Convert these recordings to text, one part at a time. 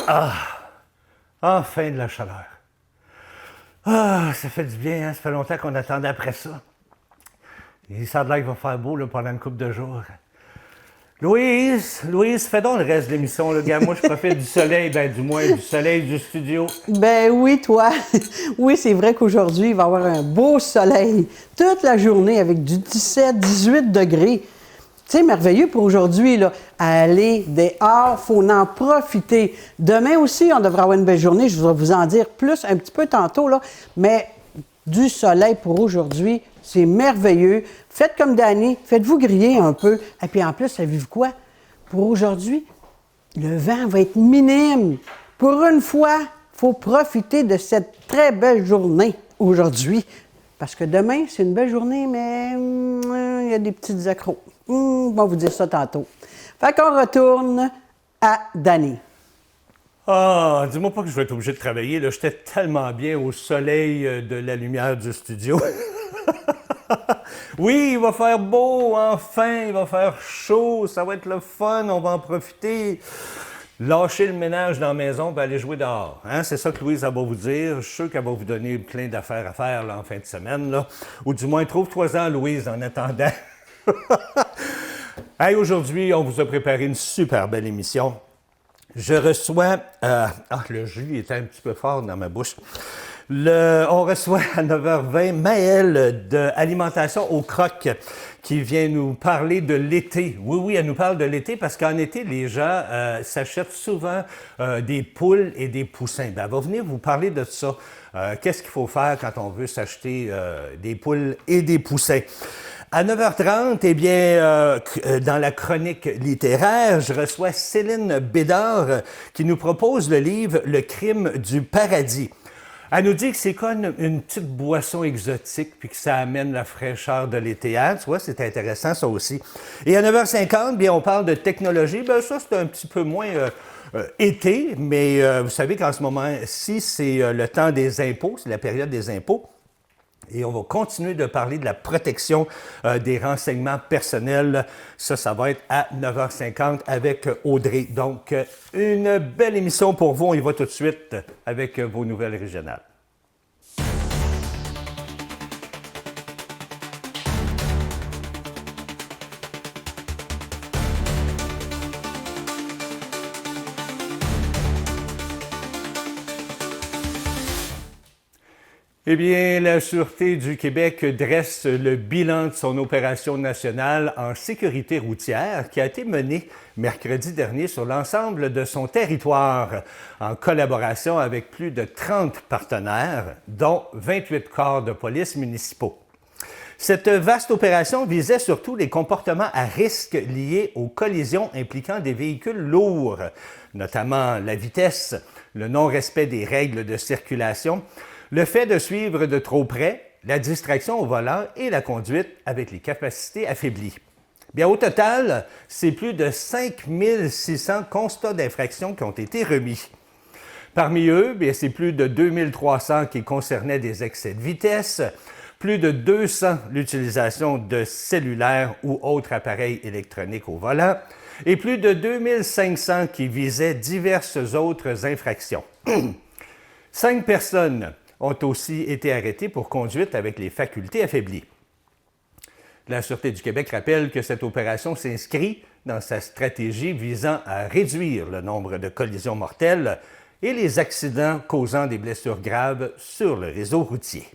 Ah, enfin de la chaleur. Ah, ça fait du bien, hein? Ça fait longtemps qu'on attendait après ça. Et ça a l'air qu'il va faire beau là, pendant une couple de jours. Louise, fais donc le reste de l'émission, le gars. Moi, je profite du soleil, ben du moins du soleil du studio. Ben oui, toi. Oui, c'est vrai qu'aujourd'hui, il va y avoir un beau soleil toute la journée avec du 17-18 degrés. Tu sais, merveilleux pour aujourd'hui, là. Aller dehors, faut en profiter. Demain aussi, on devra avoir une belle journée. Je vais vous en dire plus un petit peu tantôt, là. Mais du soleil pour aujourd'hui, c'est merveilleux. Faites comme Danny, faites-vous griller un peu. Et puis en plus, savez-vous quoi? Pour aujourd'hui, le vent va être minime. Pour une fois, il faut profiter de cette très belle journée aujourd'hui. Parce que demain, c'est une belle journée, mais il y a des petites accros. On va vous dire ça tantôt. Fait qu'on retourne à Danny. Ah, dis-moi pas que je vais être obligé de travailler, là. J'étais tellement bien au soleil de la lumière du studio. Oui, il va faire beau, enfin, il va faire chaud, ça va être le fun, on va en profiter. Lâcher le ménage dans la maison et aller jouer dehors. Hein? C'est ça que Louise va vous dire. Je suis sûr qu'elle va vous donner plein d'affaires à faire là, en fin de semaine. Là. Ou du moins, trouve-toi-en, Louise, en attendant. Hey, aujourd'hui, on vous a préparé une super belle émission. Je reçois... le jus était un petit peu fort dans ma bouche. On reçoit à 9h20 Maëlle de Alimentation au Croc qui vient nous parler de l'été. Oui, elle nous parle de l'été parce qu'en été, les gens s'achètent souvent des poules et des poussins. Ben, elle va venir vous parler de ça. Qu'est-ce qu'il faut faire quand on veut s'acheter des poules et des poussins? À 9h30, eh bien, dans la chronique littéraire, je reçois Céline Bédard qui nous propose le livre « Le crime du paradis ». Elle nous dit que c'est comme une petite boisson exotique puis que ça amène la fraîcheur de l'été. Tu vois, c'est intéressant ça aussi. Et à 9h50, bien, on parle de technologie. Bien, ça, c'est un petit peu moins été, mais vous savez qu'en ce moment-ci, c'est le temps des impôts, c'est la période des impôts. Et on va continuer de parler de la protection des renseignements personnels. Ça va être à 9h50 avec Audrey. Donc, une belle émission pour vous. On y va tout de suite avec vos nouvelles régionales. Eh bien, la Sûreté du Québec dresse le bilan de son opération nationale en sécurité routière qui a été menée mercredi dernier sur l'ensemble de son territoire, en collaboration avec plus de 30 partenaires, dont 28 corps de police municipaux. Cette vaste opération visait surtout les comportements à risque liés aux collisions impliquant des véhicules lourds, notamment la vitesse, le non-respect des règles de circulation, le fait de suivre de trop près, la distraction au volant et la conduite avec les capacités affaiblies. Bien, au total, c'est plus de 5600 constats d'infraction qui ont été remis. Parmi eux, bien, c'est plus de 2300 qui concernaient des excès de vitesse, plus de 200 l'utilisation de cellulaires ou autres appareils électroniques au volant, et plus de 2500 qui visaient diverses autres infractions. 5 personnes ont aussi été arrêtés pour conduite avec les facultés affaiblies. La Sûreté du Québec rappelle que cette opération s'inscrit dans sa stratégie visant à réduire le nombre de collisions mortelles et les accidents causant des blessures graves sur le réseau routier.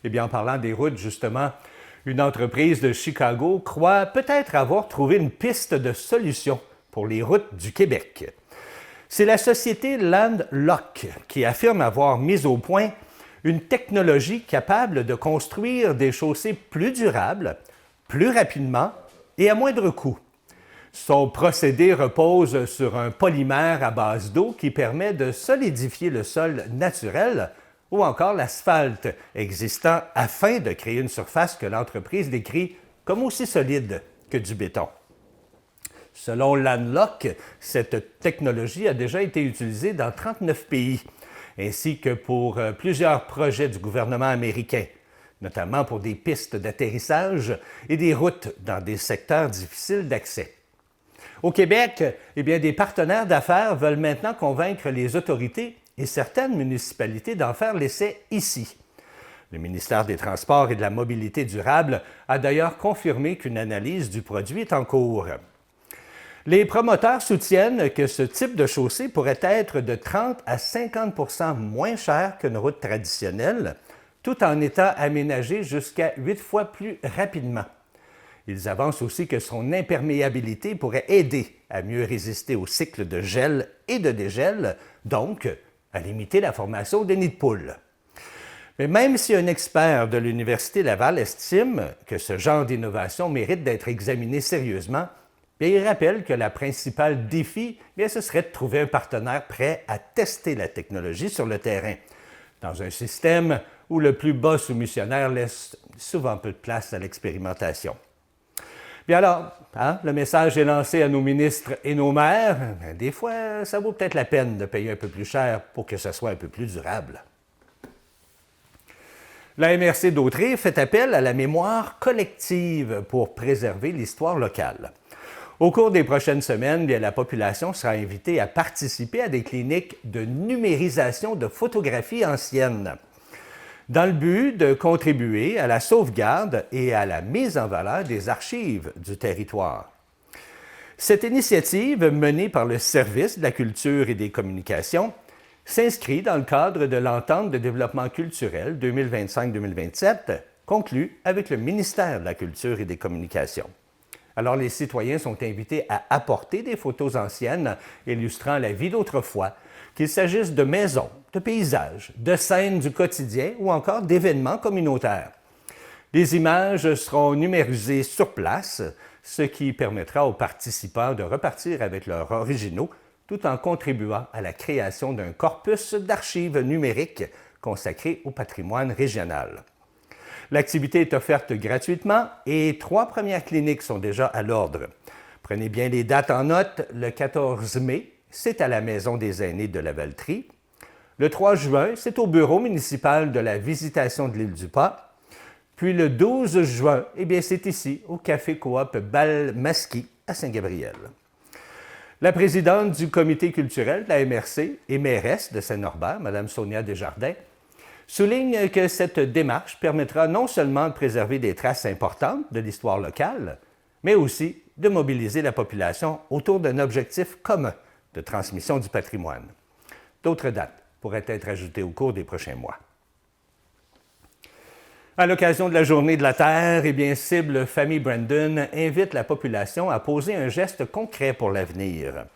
Eh bien, en parlant des routes, justement, une entreprise de Chicago croit peut-être avoir trouvé une piste de solution pour les routes du Québec. C'est la société Landlock qui affirme avoir mis au point une technologie capable de construire des chaussées plus durables, plus rapidement et à moindre coût. Son procédé repose sur un polymère à base d'eau qui permet de solidifier le sol naturel ou encore l'asphalte existant afin de créer une surface que l'entreprise décrit comme aussi solide que du béton. Selon Landlock, cette technologie a déjà été utilisée dans 39 pays, ainsi que pour plusieurs projets du gouvernement américain, notamment pour des pistes d'atterrissage et des routes dans des secteurs difficiles d'accès. Au Québec, eh bien, des partenaires d'affaires veulent maintenant convaincre les autorités et certaines municipalités d'en faire l'essai ici. Le ministère des Transports et de la Mobilité durable a d'ailleurs confirmé qu'une analyse du produit est en cours. Les promoteurs soutiennent que ce type de chaussée pourrait être de 30 à 50 % moins cher qu'une route traditionnelle, tout en étant aménagé jusqu'à 8 fois plus rapidement. Ils avancent aussi que son imperméabilité pourrait aider à mieux résister aux cycles de gel et de dégel, donc à limiter la formation des nids de poules. Mais même si un expert de l'Université Laval estime que ce genre d'innovation mérite d'être examiné sérieusement, il rappelle que le principal défi, ce serait de trouver un partenaire prêt à tester la technologie sur le terrain, dans un système où le plus bas soumissionnaire laisse souvent peu de place à l'expérimentation. Bien alors, le message est lancé à nos ministres et nos maires. Des fois, ça vaut peut-être la peine de payer un peu plus cher pour que ce soit un peu plus durable. La MRC d'Autrey fait appel à la mémoire collective pour préserver l'histoire locale. Au cours des prochaines semaines, la population sera invitée à participer à des cliniques de numérisation de photographies anciennes, dans le but de contribuer à la sauvegarde et à la mise en valeur des archives du territoire. Cette initiative, menée par le Service de la culture et des communications, s'inscrit dans le cadre de l'entente de développement culturel 2025-2027, conclue avec le ministère de la Culture et des Communications. Alors, les citoyens sont invités à apporter des photos anciennes illustrant la vie d'autrefois, qu'il s'agisse de maisons, de paysages, de scènes du quotidien ou encore d'événements communautaires. Les images seront numérisées sur place, ce qui permettra aux participants de repartir avec leurs originaux tout en contribuant à la création d'un corpus d'archives numériques consacré au patrimoine régional. L'activité est offerte gratuitement et 3 premières cliniques sont déjà à l'ordre. Prenez bien les dates en note. Le 14 mai, c'est à la Maison des aînés de Lavaltrie. Le 3 juin, c'est au bureau municipal de la Visitation de l'Île-du-Pas. Puis le 12 juin, c'est ici, au Café Coop Bal-Masqui à Saint-Gabriel. La présidente du comité culturel de la MRC et mairesse de Saint-Norbert, Mme Sonia Desjardins, souligne que cette démarche permettra non seulement de préserver des traces importantes de l'histoire locale, mais aussi de mobiliser la population autour d'un objectif commun de transmission du patrimoine. D'autres dates pourraient être ajoutées au cours des prochains mois. À l'occasion de la Journée de la Terre, Cible Famille Brandon invite la population à poser un geste concret pour l'avenir.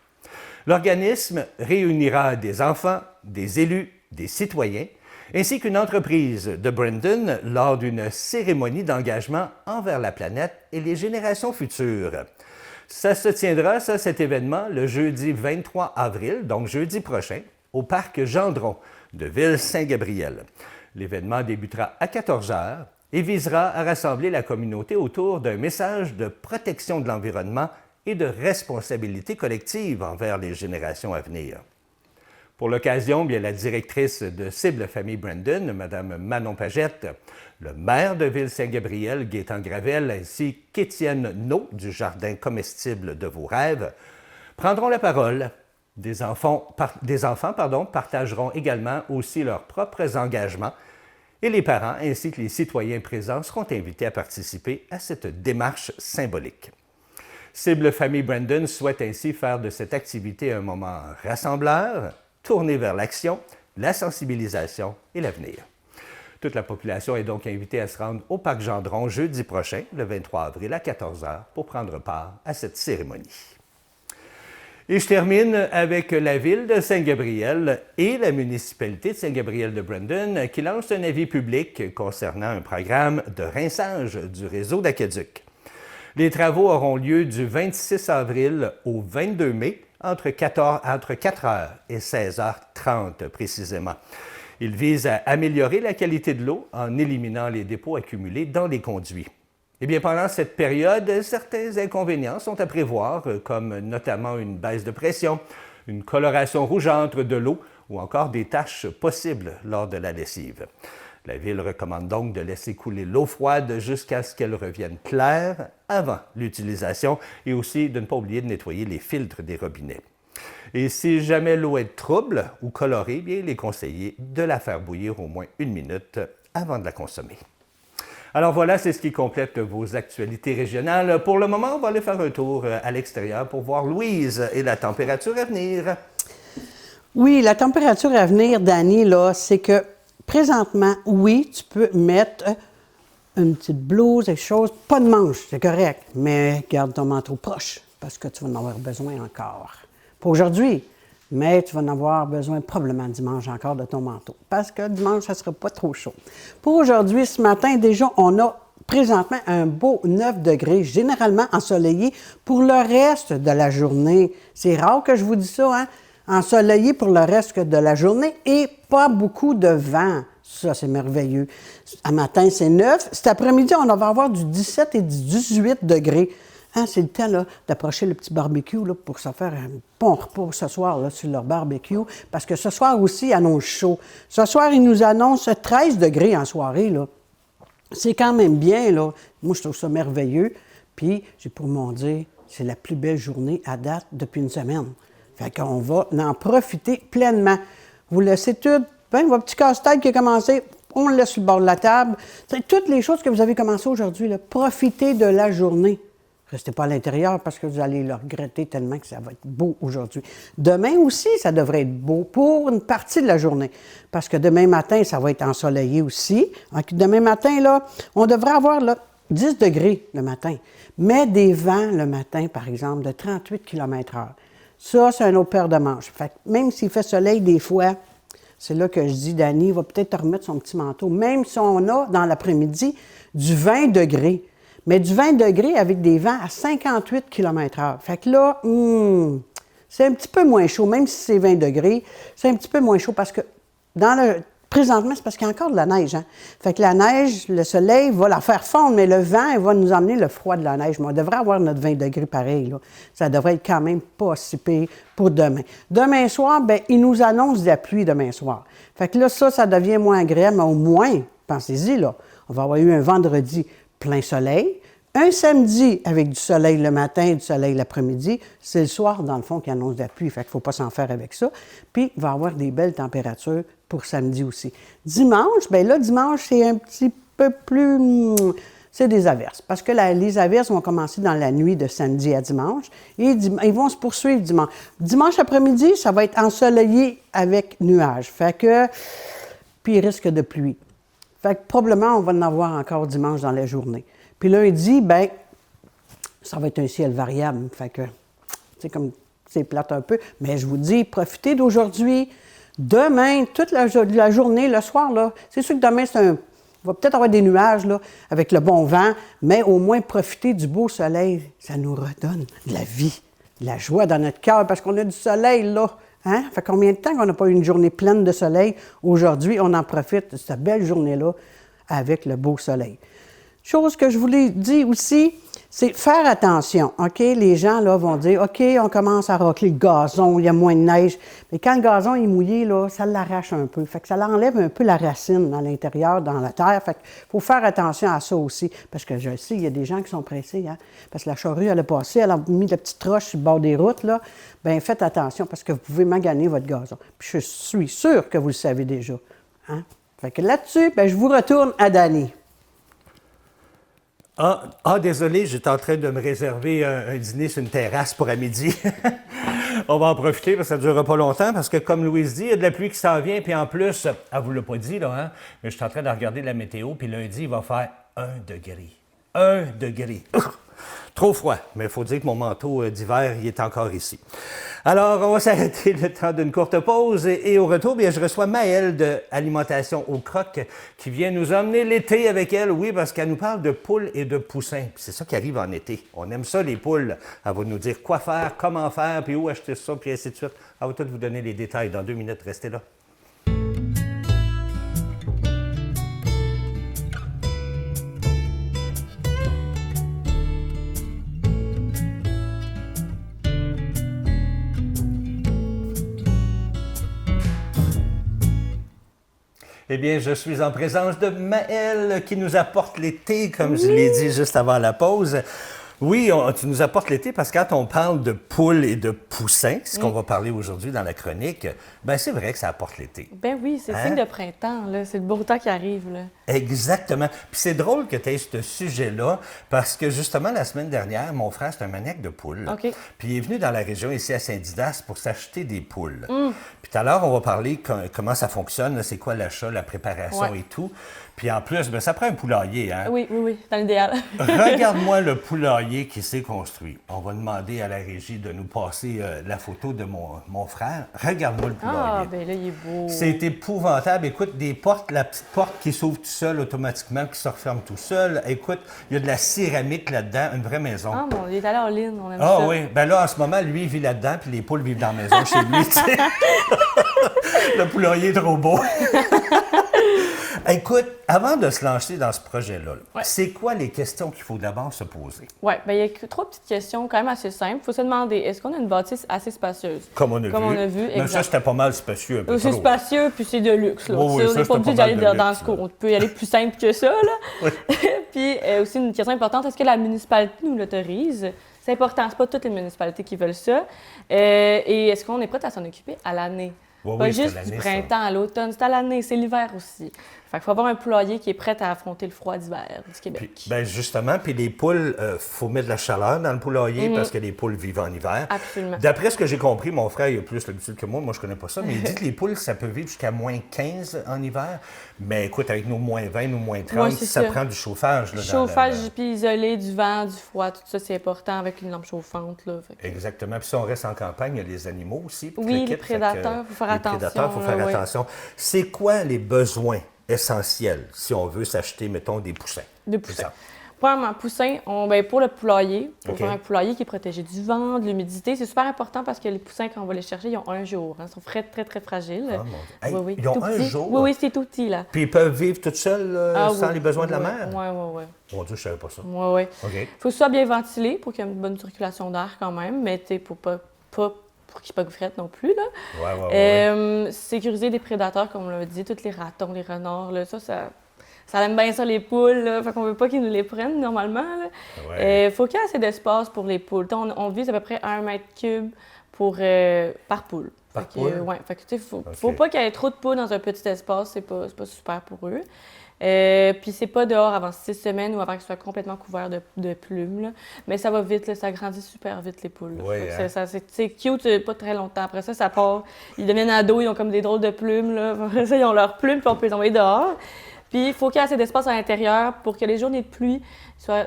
L'organisme réunira des enfants, des élus, des citoyens, ainsi qu'une entreprise de Brandon lors d'une cérémonie d'engagement envers la planète et les générations futures. Ça se tiendra, cet événement, le jeudi 23 avril, donc jeudi prochain, au parc Gendron de Ville-Saint-Gabriel. L'événement débutera à 14 h et visera à rassembler la communauté autour d'un message de protection de l'environnement et de responsabilité collective envers les générations à venir. Pour l'occasion, la directrice de Cible Famille Brandon, Mme Manon Pagette, le maire de Ville-Saint-Gabriel, Gaétan Gravel, ainsi qu'Étienne Naud du Jardin comestible de vos rêves, prendront la parole. Des enfants partageront également aussi leurs propres engagements et les parents ainsi que les citoyens présents seront invités à participer à cette démarche symbolique. Cible Famille Brandon souhaite ainsi faire de cette activité un moment rassembleur, tourné vers l'action, la sensibilisation et l'avenir. Toute la population est donc invitée à se rendre au parc Gendron jeudi prochain, le 23 avril à 14 h, pour prendre part à cette cérémonie. Et je termine avec la ville de Saint-Gabriel et la municipalité de Saint-Gabriel-de-Brandon qui lance un avis public concernant un programme de rinçage du réseau d'aqueduc. Les travaux auront lieu du 26 avril au 22 mai, entre 4 h et 16 h 30 précisément. Il vise à améliorer la qualité de l'eau en éliminant les dépôts accumulés dans les conduits. Pendant cette période, certains inconvénients sont à prévoir, comme notamment une baisse de pression, une coloration rougeâtre de l'eau ou encore des taches possibles lors de la lessive. La Ville recommande donc de laisser couler l'eau froide jusqu'à ce qu'elle revienne claire avant l'utilisation et aussi de ne pas oublier de nettoyer les filtres des robinets. Et si jamais l'eau est trouble ou colorée, bien, il est conseillé de la faire bouillir au moins 1 minute avant de la consommer. Alors voilà, c'est ce qui complète vos actualités régionales. Pour le moment, on va aller faire un tour à l'extérieur pour voir Louise et la température à venir. Oui, la température à venir, Dani, là, c'est que présentement, oui, tu peux mettre une petite blouse, quelque chose, pas de manche, c'est correct, mais garde ton manteau proche parce que tu vas en avoir besoin encore. Pas aujourd'hui, mais tu vas en avoir besoin probablement dimanche encore de ton manteau parce que dimanche, ça ne sera pas trop chaud. Pour aujourd'hui, ce matin, déjà, on a présentement un beau 9 degrés, généralement ensoleillé pour le reste de la journée. C'est rare que je vous dise ça, hein? Ensoleillé pour le reste de la journée et pas beaucoup de vent. Ça, c'est merveilleux. À matin, c'est 9. Cet après-midi, on va avoir du 17 et du 18 degrés. Hein, c'est le temps là, d'approcher le petit barbecue là, pour se faire un bon repas ce soir là, sur leur barbecue. Parce que ce soir aussi, il annonce chaud. Ce soir, il nous annonce 13 degrés en soirée. Là. C'est quand même bien. Là. Moi, je trouve ça merveilleux. Puis, j'ai pour mon dire, c'est la plus belle journée à date depuis une semaine. Fait qu'on va en profiter pleinement. Vous laissez tout, votre petit casse-tête qui a commencé, on le laisse sur le bord de la table. C'est toutes les choses que vous avez commencé aujourd'hui, là. Profitez de la journée. Restez pas à l'intérieur parce que vous allez le regretter tellement que ça va être beau aujourd'hui. Demain aussi, ça devrait être beau pour une partie de la journée. Parce que demain matin, ça va être ensoleillé aussi. Donc, demain matin, là, on devrait avoir là, 10 degrés le matin. Mais des vents le matin, par exemple, de 38 km/h. Ça, c'est un autre paire de manches. Fait que même s'il fait soleil des fois, c'est là que je dis, Dani va peut-être remettre son petit manteau. Même si on a, dans l'après-midi, du 20 degrés. Mais du 20 degrés avec des vents à 58 km/h. Fait que là, c'est un petit peu moins chaud. Même si c'est 20 degrés, c'est un petit peu moins chaud parce que présentement, c'est parce qu'il y a encore de la neige. Hein? Fait que la neige, le soleil va la faire fondre, mais le vent, il va nous emmener le froid de la neige. Mais on devrait avoir notre 20 degrés pareil. Là. Ça devrait être quand même pas si pire pour demain. Demain soir, bien, il nous annonce de la pluie demain soir. Fait que là, ça devient moins agréable, mais au moins, pensez-y, là, on va avoir eu un vendredi plein soleil, un samedi avec du soleil le matin et du soleil l'après-midi. C'est le soir, dans le fond, qui annonce de la pluie. Fait qu'il ne faut pas s'en faire avec ça. Puis, il va y avoir des belles températures pour samedi aussi. Dimanche, bien là, dimanche, c'est un petit peu plus... c'est des averses. Parce que les averses vont commencer dans la nuit de samedi à dimanche et ils vont se poursuivre dimanche. Dimanche après-midi, ça va être ensoleillé avec nuages. Fait que... Puis, il risque de pluie. Fait que probablement, on va en avoir encore dimanche dans la journée. Puis lundi, bien, ça va être un ciel variable. Fait que, c'est comme, c'est plate un peu. Mais je vous dis, profitez d'aujourd'hui. Demain, toute la journée, le soir, là, c'est sûr que demain, on va peut-être avoir des nuages, là, avec le bon vent, mais au moins profitez du beau soleil. Ça nous redonne de la vie, de la joie dans notre cœur, parce qu'on a du soleil, là. Hein? Fait combien de temps qu'on n'a pas eu une journée pleine de soleil? Aujourd'hui, on en profite de cette belle journée-là avec le beau soleil. Chose que je voulais dire aussi, c'est faire attention, OK? Les gens, là, vont dire, OK, on commence à racler le gazon, il y a moins de neige. Mais quand le gazon est mouillé, là, ça l'arrache un peu. Fait que ça l'enlève un peu la racine à l'intérieur, dans la terre. Fait qu'il faut faire attention à ça aussi. Parce que je sais, il y a des gens qui sont pressés, hein? Parce que la charrue, elle a passé, elle a mis la petite roche sur le bord des routes, là. Bien, faites attention parce que vous pouvez maganer votre gazon. Puis je suis sûre que vous le savez déjà. Hein? Fait que là-dessus, bien, je vous retourne à Dani. Désolé, j'étais en train de me réserver un dîner sur une terrasse pour à midi. On va en profiter parce que ça ne durera pas longtemps parce que, comme Louise dit, il y a de la pluie qui s'en vient. Puis en plus, elle ne vous l'a pas dit, là, hein? Mais je suis en train de regarder la météo. Puis lundi, il va faire 1 degré. 1 degré. Trop froid, mais il faut dire que mon manteau d'hiver, il est encore ici. Alors, on va s'arrêter le temps d'une courte pause et au retour, bien, je reçois Maëlle de Alimentation au Croc qui vient nous emmener l'été avec elle, oui, parce qu'elle nous parle de poules et de poussins. C'est ça qui arrive en été. On aime ça, les poules. Elle va nous dire quoi faire, comment faire, puis où acheter ça, puis ainsi de suite. Elle va tout vous donner les détails dans 2 minutes. Restez là. Eh bien, je suis en présence de Maëlle qui nous apporte l'été, comme je l'ai dit juste avant la pause. Oui, tu nous apportes l'été parce que quand on parle de poules et de poussins, ce qu'on va parler aujourd'hui dans la chronique, ben c'est vrai que ça apporte l'été. Ben oui, c'est signe de printemps, là. C'est le beau temps qui arrive, là. Exactement. Puis c'est drôle que tu aies ce sujet-là parce que justement, la semaine dernière, mon frère, c'est un maniaque de poules. OK. Puis il est venu dans la région ici à Saint-Didas pour s'acheter des poules. Puis tout à l'heure, on va parler comment ça fonctionne, là, c'est quoi l'achat, la préparation et tout. Puis en plus, ben, ça prend un poulailler, hein? Oui, dans l'idéal. Regarde-moi le poulailler qui s'est construit. On va demander à la régie de nous passer la photo de mon frère. Regarde-moi le poulailler. Ah, ben là, il est beau. C'est épouvantable. Écoute, des portes, la petite porte qui s'ouvre tout seul automatiquement, qui se referme tout seul. Écoute, il y a de la céramique là-dedans, une vraie maison. Ah, bon, il est allé en ligne, on aime Ah ça. oui, ben là, en ce moment, lui, il vit là-dedans, puis les poules vivent dans la maison chez lui, tu sais. Le poulailler est trop beau. Écoute, avant de se lancer dans ce projet-là, c'est quoi les questions qu'il faut d'abord se poser? Oui, bien, il y a trois petites questions quand même assez simples. Il faut se demander, est-ce qu'on a une bâtisse assez spacieuse? Comme on a vu. Mais ça, c'était pas mal spacieux, un peu c'est trop. spacieux, puis c'est de luxe, là. Oui, on n'est pas obligé d'aller dans ce cours. On peut y aller plus simple que ça, là. Puis aussi, une question importante, est-ce que la municipalité nous l'autorise? C'est important, c'est pas toutes les municipalités qui veulent ça. Et est-ce qu'on est prêt à s'en occuper à l'année? Pas juste du printemps à l'automne, c'est à l'année, c'est l'hiver aussi. Fait qu'il faut avoir un poulailler qui est prêt à affronter le froid d'hiver du Québec. Puis, ben justement, puis les poules, faut mettre de la chaleur dans le poulailler parce que les poules vivent en hiver. Absolument. D'après ce que j'ai compris, mon frère il a plus l'habitude que moi je connais pas ça, mais il dit que les poules, ça peut vivre jusqu'à moins 15 en hiver. Mais écoute, avec nos moins 20, nos moins 30, ça prend du chauffage. Là, chauffage, puis isolé, du vent, du froid, tout ça, c'est important avec une lampe chauffante. Là, Exactement. Puis si on reste en campagne, il y a les animaux aussi. Oui, les prédateurs, il faut faire attention. Les prédateurs, il faut faire attention. C'est quoi les besoins essentiels si on veut s'acheter, mettons, des poussins? Des poussins. Premièrement, poussins, pour le poulailler, pour faire un poulailler qui est protégé du vent, de l'humidité, c'est super important parce que les poussins, quand on va les chercher, ils ont un jour. Ils sont très, très, très fragiles. Ah, mon Dieu. Hey, ils ont un jour? Oui, c'est tout petit, là. Puis ils peuvent vivre tout seuls sans les besoins de la mère? Oui. Mon Dieu, je savais pas ça. Oui. OK. Il faut que ce soit bien ventilé pour qu'il y ait une bonne circulation d'air quand même, mais pour pas pour qu'il n'y ait pas de frette non plus. Là. Sécuriser des prédateurs, comme on l'a dit, tous les ratons, les renards, là, ça aime bien ça, les poules. Là. Fait qu'on veut pas qu'ils nous les prennent, normalement. Il faut qu'il y ait assez d'espace pour les poules. On vise à peu près 1 mètre cube par poule. Par poule? Fait que, faut pas qu'il y ait trop de poules dans un petit espace. C'est pas super pour eux. Puis c'est pas dehors avant 6 semaines ou avant qu'ils soient complètement couverts de plumes. Là. Mais ça va vite, là, ça grandit super vite, les poules. C'est cute, pas très longtemps. Après ça part. Ils deviennent ados, ils ont comme des drôles de plumes. Là. Après ça, ils ont leurs plumes, puis on peut les envoyer dehors. Puis il faut qu'il y ait assez d'espace à l'intérieur pour que les journées de pluie soient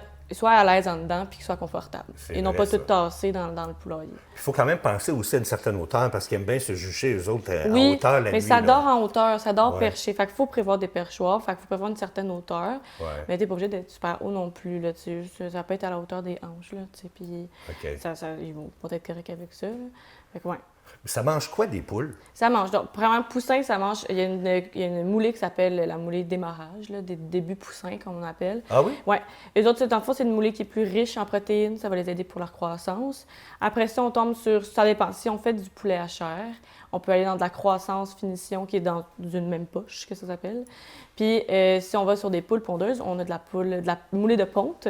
à l'aise en dedans puis qu'ils soient confortables. Et non pas tout tassés dans le poulailler. Il faut quand même penser aussi à une certaine hauteur parce qu'ils aiment bien se jucher, eux autres, en hauteur la nuit. Mais ça dort en hauteur, ça dort perché. Fait qu'il faut prévoir des perchoirs, fait qu'il faut prévoir une certaine hauteur. Mais t'es pas obligé d'être super haut non plus, là, ça peut être à la hauteur des hanches, là, puis ils vont être corrects avec ça. Là. Fait que, Ça mange quoi, des poules? Ça mange. Donc, premièrement, poussin, ça mange. Il y a une moulée qui s'appelle la moulée démarrage, là, des débuts poussins, comme on appelle. Ah oui? Oui. Les autres, dans le fond, c'est une moulée qui est plus riche en protéines. Ça va les aider pour leur croissance. Après ça, on tombe sur. Ça dépend. Si on fait du poulet à chair, on peut aller dans de la croissance finition qui est dans une même poche, que ça s'appelle. Puis, si on va sur des poules pondeuses, on a de la moulée de ponte.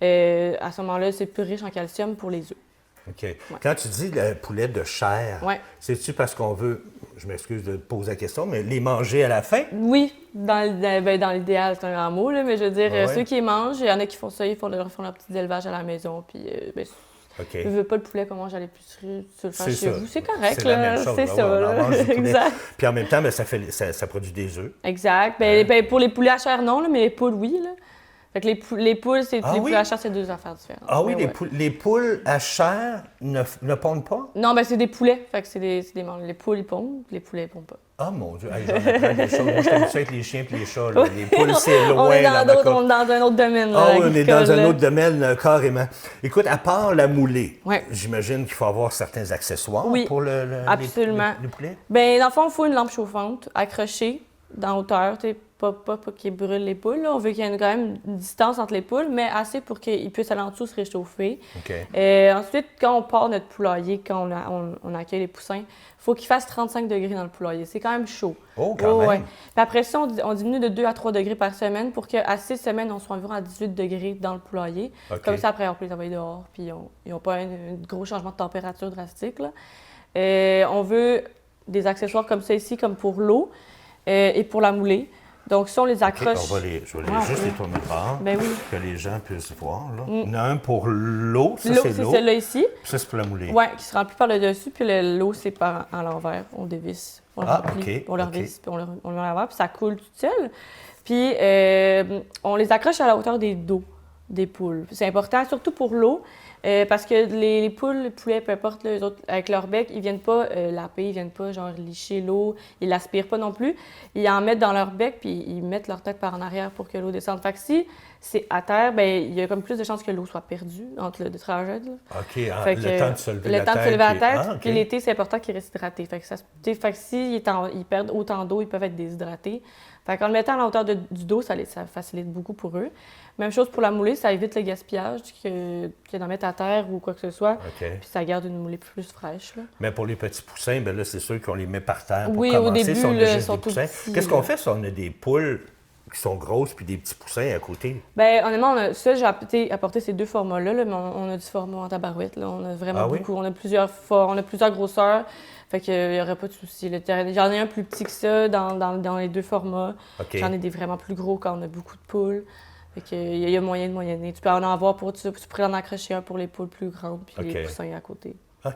À ce moment-là, c'est plus riche en calcium pour les œufs. OK. Quand tu dis le poulet de chair, c'est-tu parce qu'on veut, je m'excuse de poser la question, mais les manger à la fin? Oui, dans l'idéal, c'est un grand mot, là, mais je veux dire, ceux qui les mangent, il y en a qui font ça, ils font leur petits élevages à la maison, puis je veux pas le poulet qu'on mange à l'épicerie, tu le fais chez vous, c'est correct, c'est la même chose, c'est ça. Exact. Puis en même temps, ça produit des œufs. Exact. Pour les poulets à chair, non, là, mais les poules, oui, là. Fait que les poules, les poules à chair, c'est deux affaires différentes. Ah oui, les poules à chair ne pondent pas? Non, c'est des poulets. Fait que c'est des les poules, ils pondent, les poulets, ils pondent pas. Ah mon Dieu, j'en apprends des choses. Moi, je suis habitué avec les chiens et les chats. Là. Les poules, c'est loin. On est dans un autre domaine. Ah oui, on est dans un autre domaine, carrément. Écoute, à part la moulée, j'imagine qu'il faut avoir certains accessoires pour absolument. Les poulets? Bien, dans le fond, il faut une lampe chauffante accrochée dans hauteur, pas qu'ils brûlent les poules. Là. On veut qu'il y ait quand même une distance entre les poules, mais assez pour qu'ils puissent aller en dessous se réchauffer. OK. Ensuite, quand on part notre poulailler, quand on accueille les poussins, il faut qu'il fasse 35 degrés dans le poulailler. C'est quand même chaud. Oh, quand même! Ouais. Puis après ça, on diminue de 2 à 3 degrés par semaine pour qu'à 6 semaines, on soit environ à 18 degrés dans le poulailler. OK. Comme ça, après, on peut les envoyer dehors, puis ils n'ont pas un gros changement de température drastique. Là. On veut des accessoires comme ça ici, comme pour l'eau et pour la moulée. Donc, si on les accroche... OK, je vais juste les tourner de bord, Ben oui. que les gens puissent voir. Là. Il y en a un pour l'eau, ça L'eau, c'est c'est l'eau. celle-là ici. Puis ça, c'est pour la moulée. Oui, qui se remplit par le dessus, puis l'eau, c'est par à l'envers. On dévisse, on le remplit, OK, puis on le OK. revisse, puis on le met à l'envers, puis ça coule tout seul. Puis on les accroche à la hauteur des dos des poules. C'est important, surtout pour l'eau, parce que les poules, les poulets, peu importe, là, eux autres, avec leur bec, ils viennent pas laper, ils viennent pas genre licher l'eau, ils l'aspirent pas non plus. Ils en mettent dans leur bec, puis ils mettent leur tête par en arrière pour que l'eau descende. Fait que si c'est à terre, ben il y a comme plus de chances que l'eau soit perdue entre le trajet. Là. OK, Fait le que, temps de se lever le la temps de tête. se lever la puis- tête, Ah, OK. puis l'été, c'est important qu'ils restent hydratés. Fait que fait que s'ils ils perdent autant d'eau, ils peuvent être déshydratés. Fait qu'en le mettant à la hauteur du dos, ça facilite beaucoup pour eux. Même chose pour la moulée, ça évite le gaspillage que d'en mettre à terre ou quoi que ce soit. OK. Puis ça garde une moulée plus fraîche. Là. Mais pour les petits poussins, ben là, c'est sûr qu'on les met par terre pour Oui, au commencer. début, si on a là, juste ils sont des tout poussins. petits, Qu'est-ce qu'on là. fait si on a des poules qui sont grosses puis des petits poussins à côté? Bien, honnêtement, j'ai apporté ces deux formats-là, là, mais on a du format en tabarouette. Là. On a vraiment Ah oui? beaucoup. On a plusieurs grosseurs. Fait qu'il n'y aurait pas de souci. Là. J'en ai un plus petit que ça dans les deux formats. OK. J'en ai des vraiment plus gros quand on a beaucoup de poules. Fait qu'il y a moyen de moyenner. Tu peux en avoir tu pourrais en accrocher un pour les poules plus grandes puis OK. les poussins à côté. OK.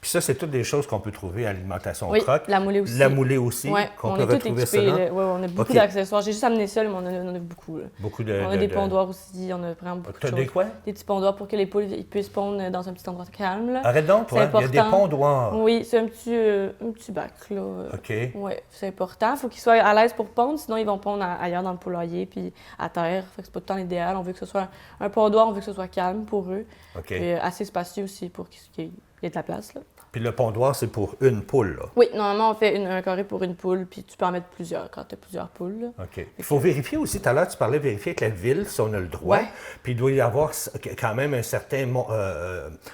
Puis ça, c'est toutes des choses qu'on peut trouver à l'alimentation Oui, croque. la moulée aussi. La moulée aussi, Ouais, qu'on on peut est tout retrouver ça équipés. là. Ouais, on a beaucoup OK. d'accessoires. J'ai juste amené ça, mais on en a beaucoup. Là. Beaucoup de... On a des pondoirs aussi. On a vraiment beaucoup de T'as choses. des quoi? Des petits pondoirs pour que les poules ils puissent pondre dans un petit endroit calme. Là. Arrête donc, toi. C'est Il y a des important. pondoirs. Oui, c'est un petit bac. Là. OK. Oui, c'est important. Il faut qu'ils soient à l'aise pour pondre, sinon ils vont pondre ailleurs dans le poulailler puis à terre. Fait que c'est pas tout le temps l'idéal. On veut que ce soit un pondoir, on veut que ce soit calme pour eux. OK. Et assez spacieux aussi pour qu'il y ait de la place. Là. Puis le pondoir, c'est pour une poule, là. Oui, normalement, on fait un carré pour une poule, puis tu peux en mettre plusieurs quand tu as plusieurs poules. Là. OK. Il faut vérifier aussi, tout à l'heure, tu parlais vérifier avec la ville si on a le droit. Ouais. Puis il doit y avoir quand même un certain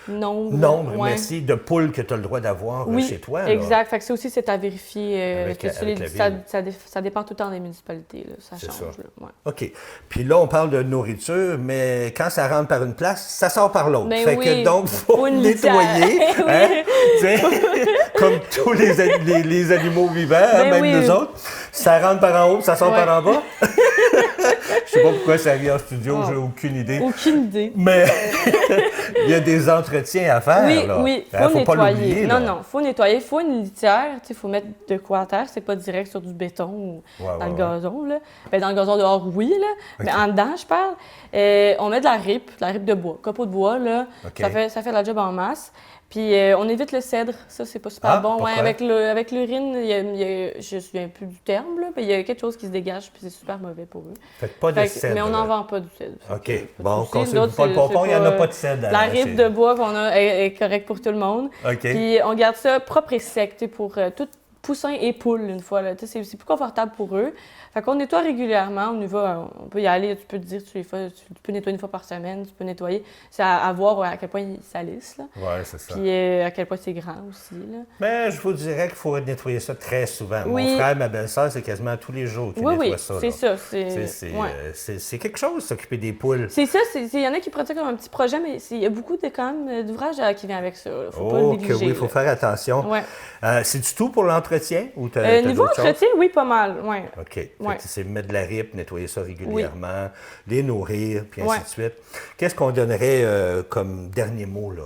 Nombre, ouais. merci, de poules que tu as le droit d'avoir Oui, chez toi. là. exact. Fait que ça aussi, c'est à vérifier. Avec la ça dépend tout le temps des municipalités. Là. Ça C'est change. ça. Là. Ouais. OK. Puis là, on parle de nourriture, mais quand ça rentre par une place, ça sort par l'autre. Ben Fait oui, que donc, il faut faut une nettoyer. litière. Hein? Oui. Tu sais, comme tous les animaux vivants, hein, Ben même oui. nous autres. Ça rentre par en haut, ça sort Ouais. par en bas. Je sais pas pourquoi ça vient en studio, Oh. j'ai aucune idée. Aucune idée. Mais il y a des entretiens à faire. Oui, là. oui, Hein, faut pas nettoyer. l'oublier. Non, là. non, faut nettoyer. Faut une litière. Il faut mettre de quoi à terre. C'est pas direct sur du béton ou Ouais, dans ouais, le ouais. gazon. Là. Ben, dans le gazon dehors, oui, là. Mais en dedans, je parle. On met de la ripe de bois, copeaux de bois. Là. OK. Ça fait la job en masse. Puis on évite le cèdre. Ça, c'est pas super Ah, bon. Ouais, pourquoi? avec l'urine, je me souviens plus du terme, là, mais il y a quelque chose qui se dégage, puis c'est super mauvais pour eux. Faites pas de Fait que- cèdre. mais on n'en vend pas du cèdre. Fait OK. que, pas de Bon, souci. conseille Nous autres, pas le c'est- pompon, c'est il n'y en a pas de cèdre. La hein, rive c'est- de bois qu'on a est correcte pour tout le monde. OK. Puis on garde ça propre et sec, tu sais, pour tout poussin et poule une fois. Là. Tu sais, c'est plus confortable pour eux. Fait qu'on nettoie régulièrement. On y va, on peut y aller. Tu peux te dire, tu peux nettoyer une fois par semaine. Tu peux nettoyer. C'est à voir à quel point ils salissent. Là. Ouais, c'est ça. Puis à quel point c'est grand aussi. Là. Mais je vous dirais qu'il faut nettoyer ça très souvent. Oui. Mon frère, ma belle-sœur, c'est quasiment tous les jours qu'ils Oui, nettoient oui, ça. c'est là. ça. Tu sais, Ouais. c'est quelque chose, s'occuper des poules. C'est ça, il y en a qui prennent ça comme un petit projet, mais il y a beaucoup quand même d'ouvrages qui viennent avec ça. Là. Faut pas le Oh, que négliger. oui, il faut là. faire attention. Ouais. C'est du tout pour l'entretien ou t'as Niveau d'autres choses? entretien, oui, pas mal. Ouais. OK. Fait Ouais. que c'est mettre de la ripe, nettoyer ça régulièrement, les nourrir, puis ainsi Ouais. de suite. Qu'est-ce qu'on donnerait comme dernier mot là,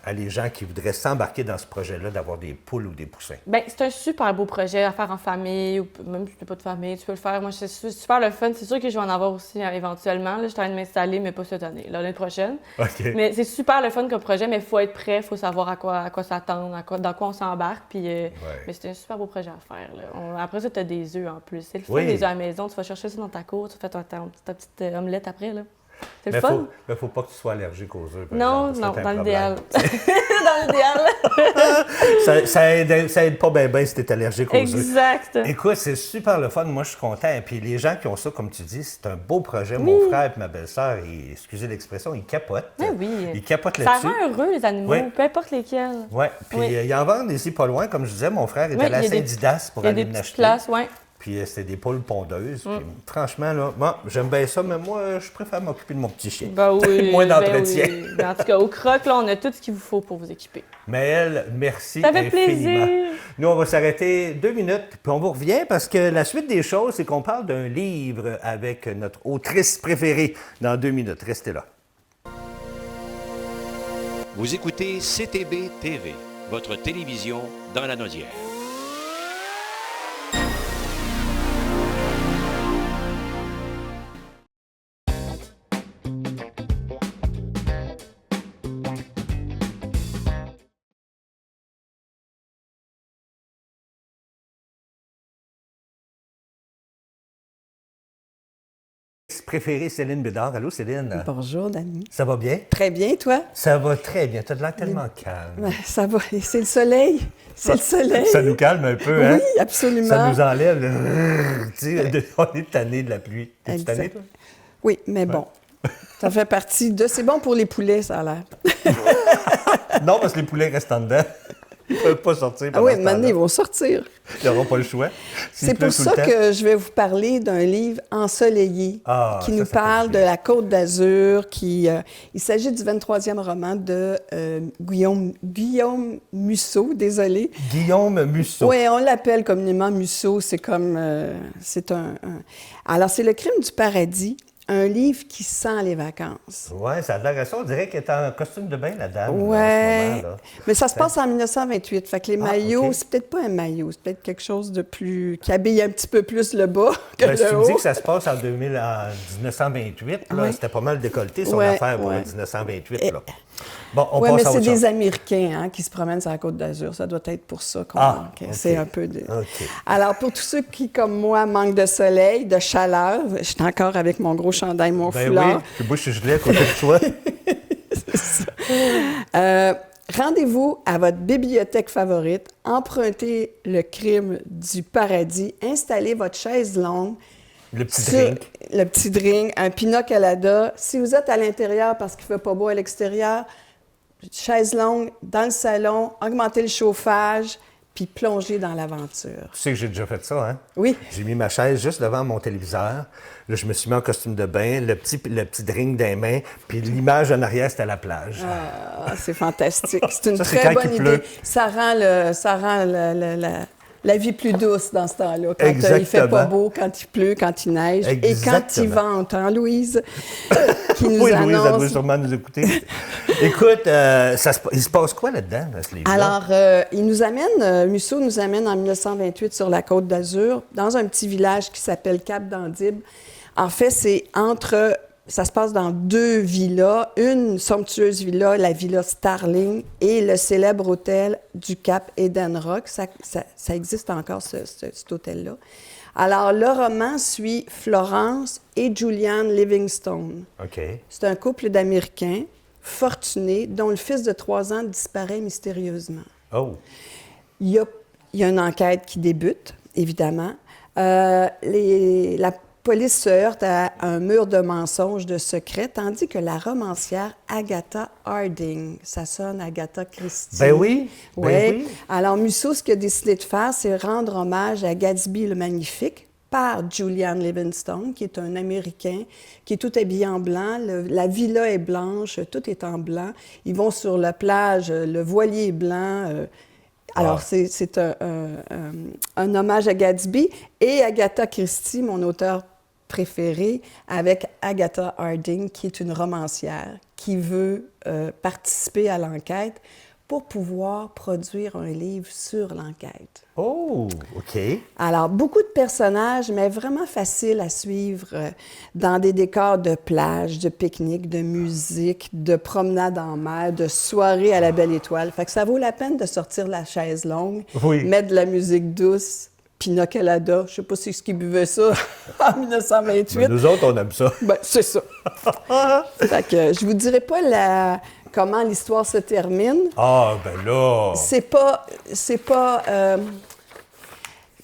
à les gens qui voudraient s'embarquer dans ce projet-là d'avoir des poules ou des poussins? Bien, c'est un super beau projet à faire en famille, ou même si tu n'as pas de famille, tu peux le faire. Moi, c'est super le fun. C'est sûr que je vais en avoir aussi éventuellement. Là, je suis en train de m'installer, mais pas cette année, l'année prochaine. OK. Mais c'est super le fun comme projet, mais il faut être prêt, il faut savoir à quoi s'attendre, dans quoi on s'embarque. Puis, mais c'est un super beau projet à faire. Là. Après ça, tu as des œufs en plus. C'est le fun, Oui. des œufs à la maison. Tu vas chercher ça dans ta cour, tu fais ta petite omelette après. Là. C'est le fun. Mais faut pas que tu sois allergique aux œufs. Non, exemple, non, c'est un dans problème. l'idéal. Dans l'idéal. Ça aide pas bien si tu es allergique aux œufs. Exact. Écoute, c'est super le fun. Moi, je suis content. Et puis les gens qui ont ça, comme tu dis, c'est un beau projet. Mon frère et ma belle-sœur, excusez l'expression, ils capotent. Mais oui. Ils capotent Ça là-dessus. rend heureux, les animaux, Oui. peu importe lesquels. Oui. Puis Oui. ils en vendent ici pas loin. Comme je disais, mon frère est Oui, allé à il y a des- Saint-Didas pour Il y a aller des en petites acheter. places, oui. Puis c'était des poules pondeuses. Puis, franchement, là, moi, j'aime bien ça, mais moi, je préfère m'occuper de mon petit chien. Ben oui. Moins ben d'entretien. oui. Ben, en tout cas, au croc, là, on a tout ce qu'il vous faut pour vous équiper. Mais elle, merci Ça fait infiniment. plaisir. Nous, on va s'arrêter 2 minutes, puis on vous revient parce que la suite des choses, c'est qu'on parle d'un livre avec notre autrice préférée dans 2 minutes. Restez là. Vous écoutez CTB TV, votre télévision dans la Naudière. Préférée Céline Bédard. Allô, Céline? Bonjour, Dani. Ça va bien? Très bien, toi? Ça va très bien. Tu as de l'air tellement calme. Ben, ça va. Et c'est le soleil. C'est le soleil. Ça nous calme un peu, hein? Oui, absolument. Ça nous enlève tu sais, on est tanné de la pluie. Es-tu Exact. tanné, toi? Oui, mais bon. Ça fait partie de... C'est bon pour les poulets, ça a l'air. Non, parce que les poulets restent en dedans. Ils ne peuvent pas sortir. Ah oui, maintenant, ils vont sortir. Ils n'auront pas le choix. S'il C'est pleut pour tout le ça temps. que je vais vous parler d'un livre ensoleillé Ah, qui ça, nous ça fait parle du de bien. la Côte d'Azur. Il s'agit du 23e roman de Guillaume Musso, désolé. Guillaume Musso. Oui, on l'appelle communément Musso. C'est comme... c'est Alors, c'est Le crime du paradis, un livre qui sent les vacances. Oui, ça a de l'air à ça. On dirait qu'elle est en costume de bain, la dame. Ouais, En ce moment, là. mais ça se passe en 1928. Fait que les maillots, ok. c'est peut-être pas un maillot, c'est peut-être quelque chose de plus... qui habille un petit peu plus le bas que Ben, si le tu haut. me dis que ça se passe en 1928, là, Ouais. c'était pas mal décolleté, son Ouais, affaire pour ouais. 1928. Là. Bon, on Oui, mais passe à c'est autre des chose. Américains qui se promènent sur la Côte d'Azur. Ça doit être pour ça qu'on que ok. c'est un peu de... OK. Alors, pour tous ceux qui, comme moi, manquent de soleil, de chaleur, je suis encore avec mon gros chandail, mon Ben foulard. oui, puis moi, je suis gelé à côté de toi. Rendez-vous à votre bibliothèque favorite, empruntez Le crime du paradis, installez votre chaise longue, Le petit sur drink. le petit drink, un pina colada. Si vous êtes à l'intérieur parce qu'il ne fait pas beau à l'extérieur, chaise longue dans le salon, augmentez le chauffage, puis plongez dans l'aventure. Tu sais que j'ai déjà fait ça, hein? Oui. J'ai mis ma chaise juste devant mon téléviseur. Là, je me suis mis en costume de bain, le petit drink dans les mains, puis l'image en arrière, c'était la plage. Ah, c'est fantastique. C'est une Ça, c'est très quand bonne il idée. pleut. Ça rend la vie plus douce dans ce temps-là. Quand il fait Exactement. pas beau, quand il pleut, quand il neige. Et quand il Exactement. vente, hein, Louise, qui nous Oui, Louise, elle doit annonce... sûrement nous écouter. Écoute, il se passe quoi là-dedans, dans ce livre-là? Alors, Musso nous amène en 1928 sur la Côte d'Azur, dans un petit village qui s'appelle Cap d'Antibes. En fait, ça se passe dans 2 villas, une somptueuse villa, la villa Starling, et le célèbre hôtel du Cap Eden Rock. Ça existe encore, cet hôtel-là. Alors, le roman suit Florence et Julian Livingstone. OK. C'est un couple d'Américains fortunés dont le fils de 3 ans disparaît mystérieusement. Oh. Il y a une enquête qui débute, évidemment. La police se heurte à un mur de mensonges, de secrets, tandis que la romancière Agatha Harding, ça sonne Agatha Christie. Ben oui, ben Ouais. oui. Alors, Musso, ce qu'il a décidé de faire, c'est rendre hommage à Gatsby le Magnifique par Julian Livingstone, qui est un Américain, qui est tout habillé en blanc. La villa est blanche, tout est en blanc. Ils vont sur la plage, le voilier est blanc. Alors, c'est un hommage à Gatsby et Agatha Christie, mon auteur préféré, avec Agatha Harding, qui est une romancière qui veut participer à l'enquête pour pouvoir produire un livre sur l'enquête. Oh, OK. Alors, beaucoup de personnages, mais vraiment facile à suivre dans des décors de plage, de pique-nique, de musique, de promenade en mer, de soirée à la belle étoile. Fait que ça vaut la peine de sortir la chaise longue, Oui. mettre de la musique douce, Pina Colada. Je ne sais pas si c'est ce qu'ils buvaient ça en 1928. Ben, nous autres, on aime ça. Ben, c'est ça. Fait que je vous dirai pas comment l'histoire se termine. Ah, ben là! C'est pas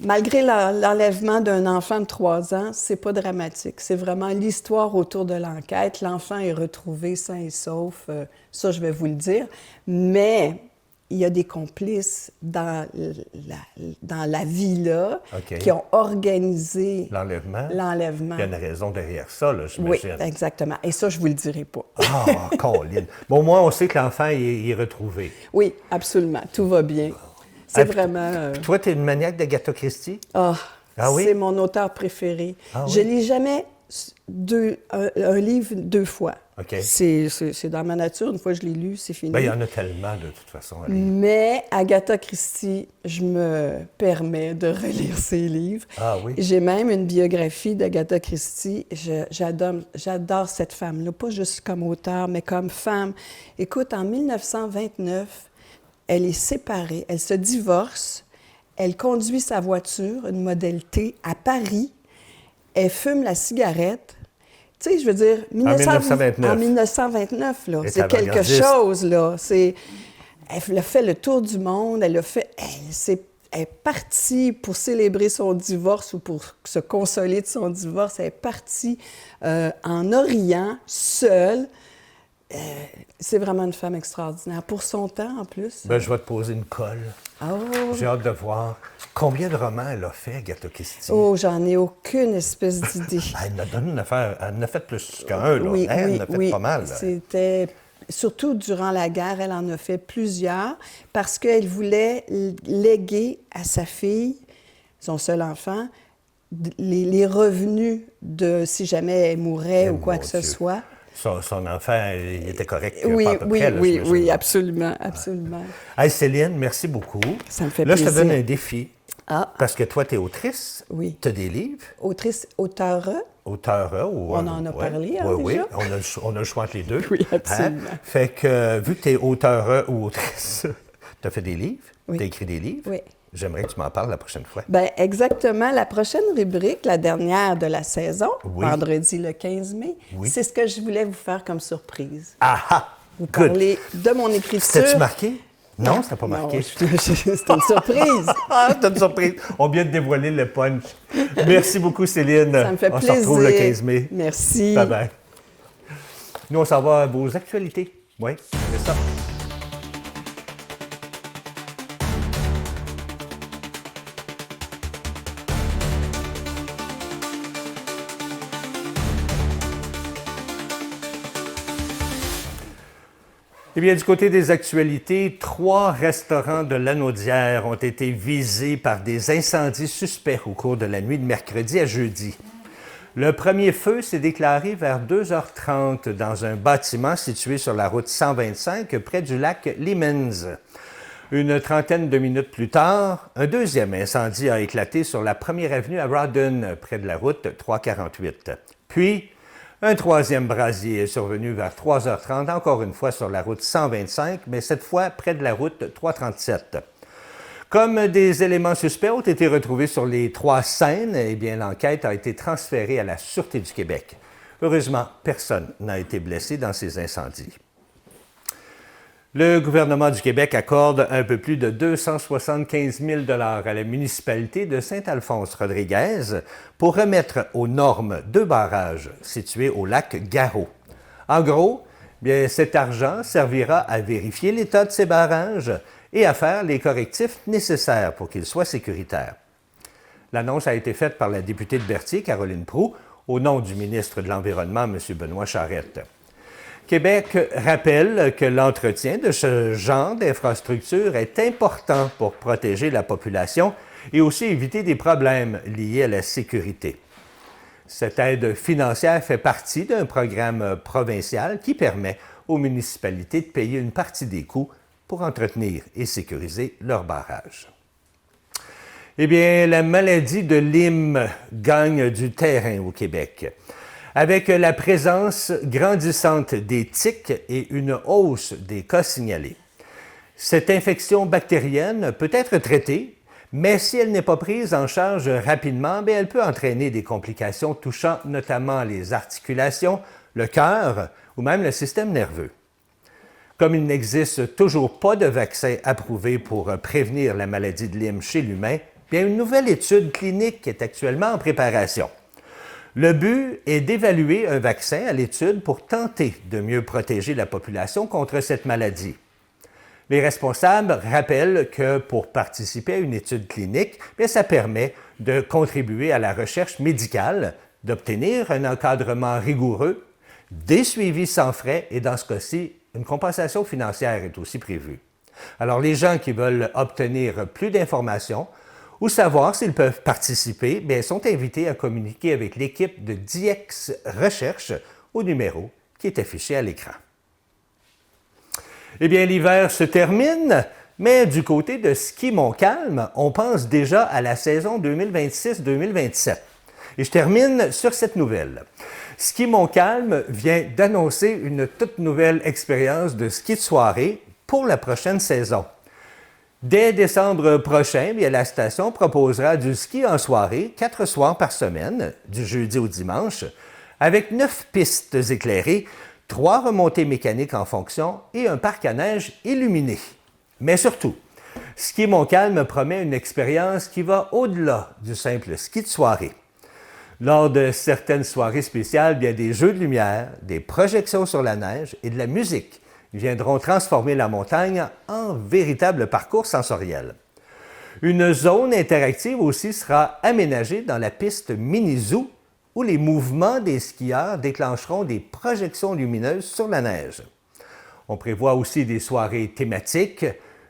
malgré l'enlèvement d'un enfant de 3 ans, c'est pas dramatique. C'est vraiment l'histoire autour de l'enquête. L'enfant est retrouvé sain et sauf. Ça, je vais vous le dire. Mais il y a des complices dans la villa OK. qui ont organisé L'enlèvement. l'enlèvement. Il y a une raison derrière ça, là, Oui, j'imagine. exactement. Et ça, je vous le dirai pas. Ah, Colin. Bon, au moins, on sait que l'enfant est retrouvé. Oui, absolument. Tout va bien. C'est vraiment... Toi, tu es une maniaque d'Agatha Christie? Ah, Ah oui? c'est mon auteur préféré. Ah Je oui? lis jamais un livre 2 fois. OK. C'est dans ma nature. Une fois que je l'ai lu, c'est fini. Ben, il y en a tellement, de toute façon. à lire. Mais Agatha Christie, je me permets de relire ses livres. Ah oui? J'ai même une biographie d'Agatha Christie. J'adore cette femme-là, pas juste comme auteure, mais comme femme. Écoute, en 1929, elle est séparée, elle se divorce, elle conduit sa voiture, une Model T, à Paris, elle fume la cigarette. Tu sais, je veux dire, 1929. En 1929, là, Elle est c'est quelque avant-gardiste. chose, là. Elle a fait le tour du monde, elle est partie pour célébrer son divorce ou pour se consoler de son divorce. Elle est partie en Orient, seule. C'est vraiment une femme extraordinaire. Pour son temps, en plus. Ben, je vais te poser une colle. Oh, J'ai hâte de voir combien de romans elle a fait, Agatha Christie. oh, j'en ai aucune espèce d'idée. Elle en a donné une affaire. Elle en a fait plus qu'un, là. Oui, Elle oui, en a fait oui. pas mal. Là. C'était... Surtout durant la guerre, elle en a fait plusieurs parce qu'elle voulait léguer à sa fille, son seul enfant, les revenus de si jamais elle mourait ou quoi mon que ce Dieu. soit. Son enfant, il était correct. Oui, pas à peu oui, près, là, oui, j'imagine. oui, absolument, absolument. Hey, Céline, merci beaucoup. Ça me fait Là, je te plaisir. donne un défi. Ah, Parce que toi, tu es autrice. Oui. Tu as des livres. autrice, auteure. Auteur, ou... On en a parlé, hein, oui, déjà? oui, on a le choix entre les deux. Oui, absolument. Fait que, vu que tu es auteur ou autrice, tu as fait des livres, Oui. tu as écrit des livres. Oui. J'aimerais que tu m'en parles la prochaine fois. Bien, exactement. La prochaine rubrique, la dernière de la saison, Oui. vendredi le 15 mai, Oui. c'est ce que je voulais vous faire comme surprise. Ah ah! Vous Good. parler de mon écriture. C'était-tu marqué? Non, c'était pas Non, marqué. c'était une surprise. Ah, c'était une surprise. On vient de dévoiler le punch. Merci beaucoup, Céline. Ça me fait on plaisir. se retrouve le 15 mai. Merci. Bye-bye. Nous, on s'en va à vos actualités. Oui, c'est ça. Eh bien, du côté des actualités, 3 restaurants de Lanaudière ont été visés par des incendies suspects au cours de la nuit de mercredi à jeudi. Le premier feu s'est déclaré vers 2h30 dans un bâtiment situé sur la route 125 près du lac Lemens. Une trentaine de minutes plus tard, un deuxième incendie a éclaté sur la première avenue à Rawdon, près de la route 348. Puis, un troisième brasier est survenu vers 3h30, encore une fois sur la route 125, mais cette fois près de la route 337. Comme des éléments suspects ont été retrouvés sur les 3 scènes, eh bien, l'enquête a été transférée à la Sûreté du Québec. Heureusement, personne n'a été blessé dans ces incendies. Le gouvernement du Québec accorde un peu plus de 275 000 $ à la municipalité de Saint-Alphonse-Rodriguez pour remettre aux normes 2 barrages situés au lac Garot. En gros, bien, cet argent servira à vérifier l'état de ces barrages et à faire les correctifs nécessaires pour qu'ils soient sécuritaires. L'annonce a été faite par la députée de Berthier, Caroline Proulx, au nom du ministre de l'Environnement, M. Benoît Charette. Québec rappelle que l'entretien de ce genre d'infrastructure est important pour protéger la population et aussi éviter des problèmes liés à la sécurité. Cette aide financière fait partie d'un programme provincial qui permet aux municipalités de payer une partie des coûts pour entretenir et sécuriser leurs barrages. Eh bien, la maladie de Lyme gagne du terrain au Québec. Avec la présence grandissante des tiques et une hausse des cas signalés. Cette infection bactérienne peut être traitée, Mais si elle n'est pas prise en charge rapidement, bien, elle peut entraîner des complications touchant notamment les articulations, le cœur ou même le système nerveux. Comme il n'existe toujours pas de vaccin approuvé pour prévenir la maladie de Lyme chez l'humain, bien, une nouvelle étude clinique est actuellement en préparation. Le but est d'évaluer un vaccin à l'étude pour tenter de mieux protéger la population contre cette maladie. Les responsables rappellent que pour participer à une étude clinique, bien, ça permet de contribuer à la recherche médicale, d'obtenir un encadrement rigoureux, des suivis sans frais et dans ce cas-ci, une compensation financière est aussi prévue. Alors les gens qui veulent obtenir plus d'informations ou savoir s'ils peuvent participer, bien, sont invités à communiquer avec l'équipe de DIEX Recherche au numéro qui est affiché à l'écran. Eh bien, l'hiver se termine, mais du côté de Ski Montcalm, on pense déjà à la saison 2026-2027. Et je termine sur cette nouvelle. Ski Montcalm vient d'annoncer une toute nouvelle expérience de ski de soirée pour la prochaine saison. Dès décembre prochain, bien, la station proposera du ski en soirée 4 soirs par semaine, du jeudi au dimanche, avec 9 pistes éclairées, 3 remontées mécaniques en fonction et un parc à neige illuminé. Mais surtout, Ski Montcalm promet une expérience qui va au-delà du simple ski de soirée. Lors de certaines soirées spéciales, bien, des jeux de lumière, des projections sur la neige et de la musique viendront transformer la montagne en véritable parcours sensoriel. Une zone interactive aussi sera aménagée dans la piste Mini-Zoo où les mouvements des skieurs déclencheront des projections lumineuses sur la neige. On prévoit aussi des soirées thématiques,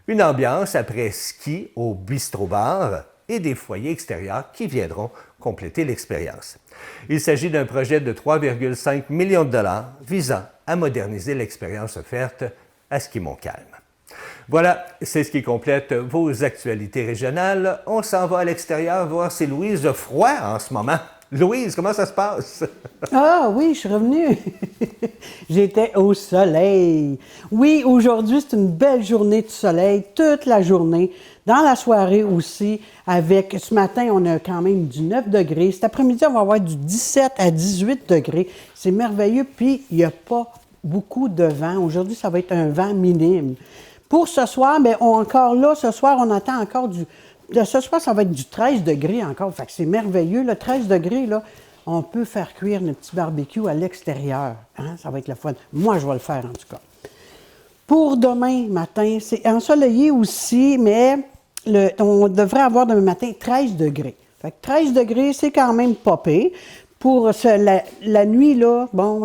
une ambiance après ski au bistrot-bar et des foyers extérieurs qui viendront compléter l'expérience. Il s'agit d'un projet de 3,5 millions de dollars visant à moderniser l'expérience offerte à Ski Montcalm. Voilà, c'est ce qui complète vos actualités régionales. On s'en va à l'extérieur voir si Louise a froid en ce moment. Louise, comment ça se passe? Ah oui, je suis revenue. J'étais au soleil. Oui, aujourd'hui, c'est une belle journée de soleil, toute la journée. Dans la soirée aussi, avec ce matin, on a quand même du 9 degrés. Cet après-midi, on va avoir du 17 à 18 degrés. C'est merveilleux, puis il n'y a pas beaucoup de vent. Aujourd'hui, ça va être un vent minime. Pour ce soir, bien, encore là, ce soir, on attend encore ce soir, ça va être du 13 degrés encore. Fait que c'est merveilleux. Le 13 degrés, là, on peut faire cuire notre petit barbecue à l'extérieur. Hein? Ça va être le fun. Moi, je vais le faire, en tout cas. Pour demain matin, c'est ensoleillé aussi, mais on devrait avoir demain matin 13 degrés. Fait que 13 degrés, c'est quand même pas pire. Pour la nuit, là, bon,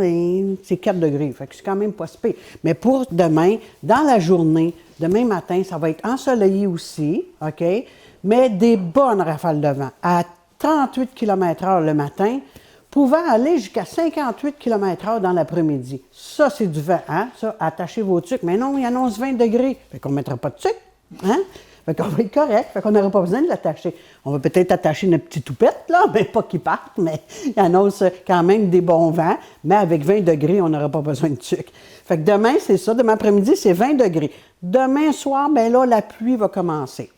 c'est 4 degrés. Fait que c'est quand même pas si pire. Mais pour demain, dans la journée, demain matin, ça va être ensoleillé aussi, OK? Mais des bonnes rafales de vent à 38 km/h le matin, pouvant aller jusqu'à 58 km/h dans l'après-midi. Ça, c'est du vent, hein? Ça, attachez vos tucs. Mais non, il annonce 20 degrés. Fait qu'on ne mettra pas de tucs, hein? Fait qu'on va être correct. Fait qu'on n'aura pas besoin de l'attacher. On va peut-être attacher notre petite toupette, là, mais pas qu'il parte, mais il annonce quand même des bons vents. Mais avec 20 degrés, on n'aura pas besoin de tucs. Fait que demain, c'est ça. Demain après-midi, c'est 20 degrés. Demain soir, bien là, la pluie va commencer.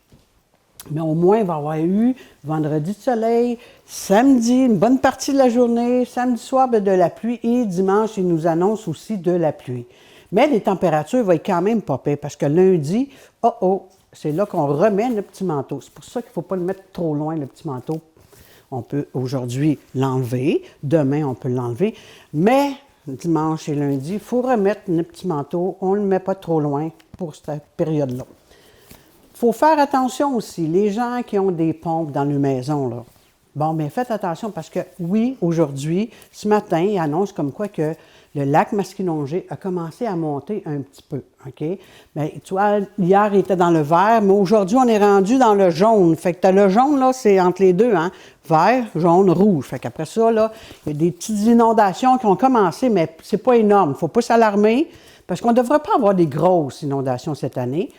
Mais au moins, il va y avoir eu vendredi de soleil, samedi, une bonne partie de la journée, samedi soir, bien, de la pluie et dimanche, il nous annonce aussi de la pluie. Mais les températures vont être quand même pas pires parce que lundi, c'est là qu'on remet le petit manteau. C'est pour ça qu'il ne faut pas le mettre trop loin, le petit manteau. On peut aujourd'hui l'enlever, demain on peut l'enlever, mais dimanche et lundi, il faut remettre le petit manteau. On ne le met pas trop loin pour cette période-là. Il faut faire attention aussi, les gens qui ont des pompes dans leur maison, là. Bon, bien, faites attention parce que, oui, aujourd'hui, ce matin, il annonce comme quoi que le lac Masquinongé a commencé à monter un petit peu, OK? Bien, tu vois, hier, il était dans le vert, mais aujourd'hui, on est rendu dans le jaune. Fait que le jaune, là, c'est entre les deux, hein? Vert, jaune, rouge. Fait qu'après ça, là, il y a des petites inondations qui ont commencé, mais c'est pas énorme. Il ne faut pas s'alarmer parce qu'on ne devrait pas avoir des grosses inondations cette année.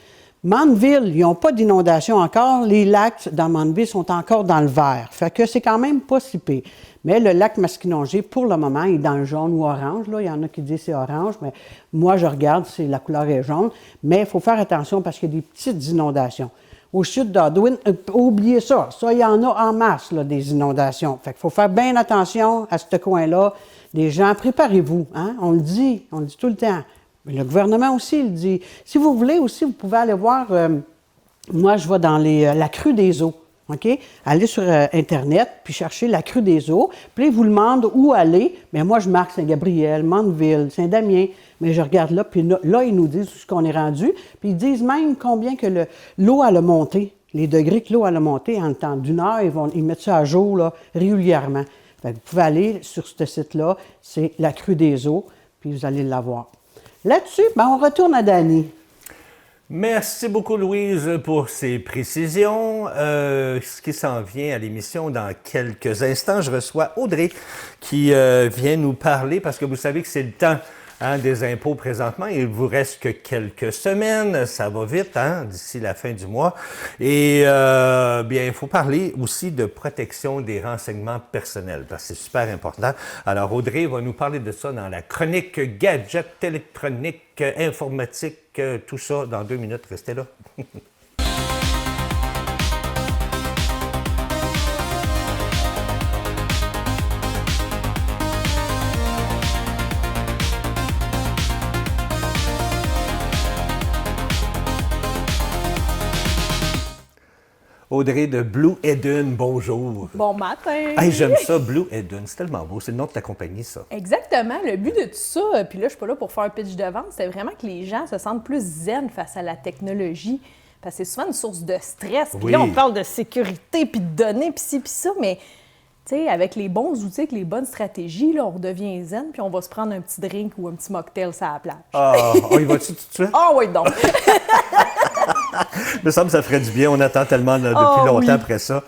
Mandeville, ils n'ont pas d'inondation encore. Les lacs dans Mandeville sont encore dans le vert. Fait que c'est quand même pas si pire. Mais le lac Masquinongé, pour le moment, il est dans le jaune ou orange. Là. Il y en a qui disent que c'est orange, mais moi, je regarde, la couleur est jaune. Mais il faut faire attention parce qu'il y a des petites inondations. au sud d'Haldwyn, oubliez ça. Ça, il y en a en masse, là, des inondations. Fait qu'il faut faire bien attention à ce coin-là. Les gens, préparez-vous. Hein? On le dit tout le temps. Mais le gouvernement aussi le dit. Si vous voulez aussi, vous pouvez aller voir, moi, je vais dans la crue des eaux. OK? Allez sur Internet, puis cherchez la crue des eaux. Puis là, ils vous demandent où aller. Bien, moi, je marque Saint-Gabriel, Mandeville, Saint-Damien. Mais je regarde là, puis là, ils nous disent où ce qu'on est rendu. Puis ils disent même combien que l'eau a monté, les degrés que l'eau a monté en temps d'une heure. Ils mettent ça à jour là, régulièrement. Fait que vous pouvez aller sur ce site-là, c'est la crue des eaux, puis vous allez l'avoir. Là-dessus, bien, on retourne à Dany. Merci beaucoup, Louise, pour ces précisions. Ce qui s'en vient à l'émission dans quelques instants, je reçois Audrey qui vient nous parler parce que vous savez que c'est le temps des impôts présentement. Il vous reste que quelques semaines. Ça va vite, d'ici la fin du mois. Et bien, il faut parler aussi de protection des renseignements personnels parce que c'est super important. Alors, Audrey va nous parler de ça dans la chronique gadget électronique, informatique, tout ça dans 2 minutes. Restez là. Audrey de Blue Eden, bonjour. Bon matin! Hey, j'aime ça, Blue Eden, c'est tellement beau, c'est le nom de ta compagnie, ça. Exactement, le but de tout ça, puis là, je suis pas là pour faire un pitch de vente, c'est vraiment que les gens se sentent plus zen face à la technologie, parce que c'est souvent une source de stress. Puis Oui. là, on parle de sécurité, puis de données, puis ci, puis ça, mais tu sais, avec les bons outils, avec les bonnes stratégies, là, on redevient zen, puis on va se prendre un petit drink ou un petit mocktail sur la plage. Ah, on y va-tu tout de suite? Ah oui, donc! Il me semble que ça ferait du bien. On attend tellement depuis longtemps après ça.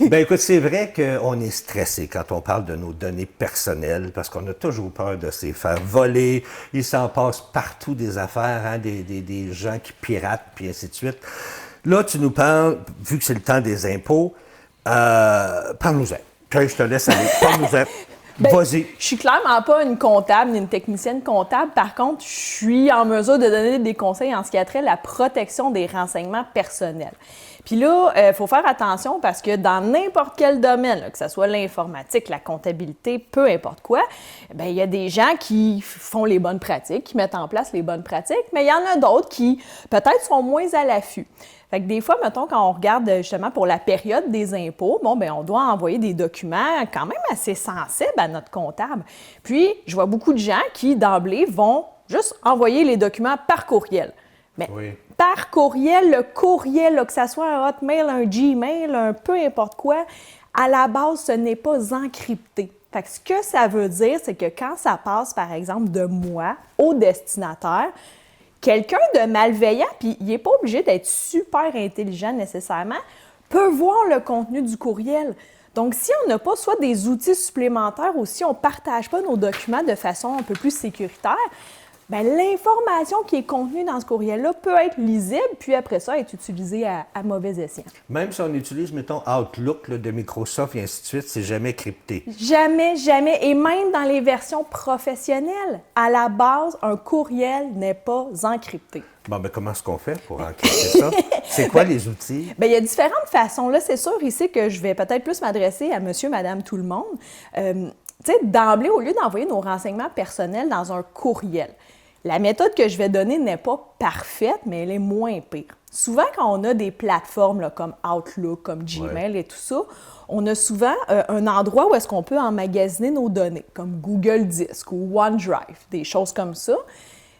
Bien, écoute, c'est vrai qu'on est stressé quand on parle de nos données personnelles parce qu'on a toujours peur de se faire voler. Il s'en passe partout des affaires, des gens qui piratent, puis ainsi de suite. Là, tu nous parles, vu que c'est le temps des impôts, parle-nous-en. Je te laisse aller. Parle-nous-en. Vas-y. Je suis clairement pas une comptable ni une technicienne comptable. Par contre, je suis en mesure de donner des conseils en ce qui a trait à la protection des renseignements personnels. Puis là, il faut faire attention parce que dans n'importe quel domaine, là, que ce soit l'informatique, la comptabilité, peu importe quoi, bien, il y a des gens qui font les bonnes pratiques, qui mettent en place les bonnes pratiques, mais il y en a d'autres qui peut-être sont moins à l'affût. Fait que des fois, mettons, quand on regarde justement pour la période des impôts, bon, bien, on doit envoyer des documents quand même assez sensibles à notre comptable. Puis, je vois beaucoup de gens qui, d'emblée, vont juste envoyer les documents par courriel. Mais Oui. par courriel, le courriel, là, que ça soit un Hotmail, un Gmail, un peu importe quoi, à la base, ce n'est pas encrypté. Fait que ce que ça veut dire, c'est que quand ça passe, par exemple, de moi au destinataire, quelqu'un de malveillant, puis il n'est pas obligé d'être super intelligent nécessairement, peut voir le contenu du courriel. Donc, si on n'a pas soit des outils supplémentaires ou si on ne partage pas nos documents de façon un peu plus sécuritaire, bien, l'information qui est contenue dans ce courriel-là peut être lisible, puis après ça, être utilisée à mauvais escient. Même si on utilise, mettons, Outlook là, de Microsoft et ainsi de suite, c'est jamais crypté. Jamais, jamais. Et même dans les versions professionnelles, à la base, un courriel n'est pas encrypté. Bon, ben comment est-ce qu'on fait pour encrypter ça? C'est quoi les outils? Bien, il y a différentes façons. Là, c'est sûr ici que je vais peut-être plus m'adresser à monsieur, madame, tout le monde. Tu sais, d'emblée, au lieu d'envoyer nos renseignements personnels dans un courriel, la méthode que je vais donner n'est pas parfaite, mais elle est moins pire. Souvent, quand on a des plateformes là, comme Outlook, comme Gmail et tout ça, on a souvent un endroit où est-ce qu'on peut emmagasiner nos données, comme Google Disk ou OneDrive, des choses comme ça.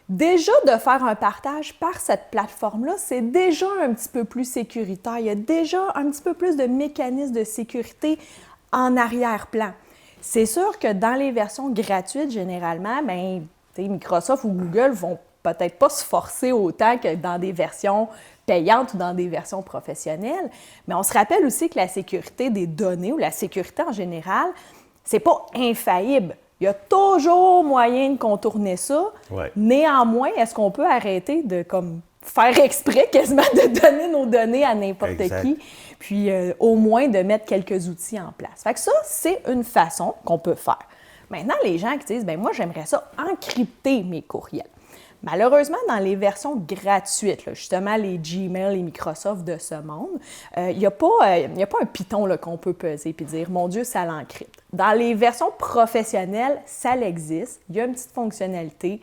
Déjà, de faire un partage par cette plateforme-là, c'est déjà un petit peu plus sécuritaire. Il y a déjà un petit peu plus de mécanismes de sécurité en arrière-plan. C'est sûr que dans les versions gratuites, généralement, bien, Microsoft ou Google vont peut-être pas se forcer autant que dans des versions payantes ou dans des versions professionnelles. Mais on se rappelle aussi que la sécurité des données ou la sécurité en général, c'est pas infaillible. Il y a toujours moyen de contourner ça. Ouais. Néanmoins, est-ce qu'on peut arrêter de faire exprès quasiment de donner nos données à n'importe Exact. qui, puis au moins de mettre quelques outils en place. Fait que ça, c'est une façon qu'on peut faire. Maintenant, les gens qui disent, bien moi, j'aimerais ça encrypter mes courriels. Malheureusement, dans les versions gratuites, là, justement les Gmail, les Microsoft de ce monde, il n'y a pas un piton là, qu'on peut peser et dire « Mon Dieu, ça l'encrypte ». Dans les versions professionnelles, ça existe. Il y a une petite fonctionnalité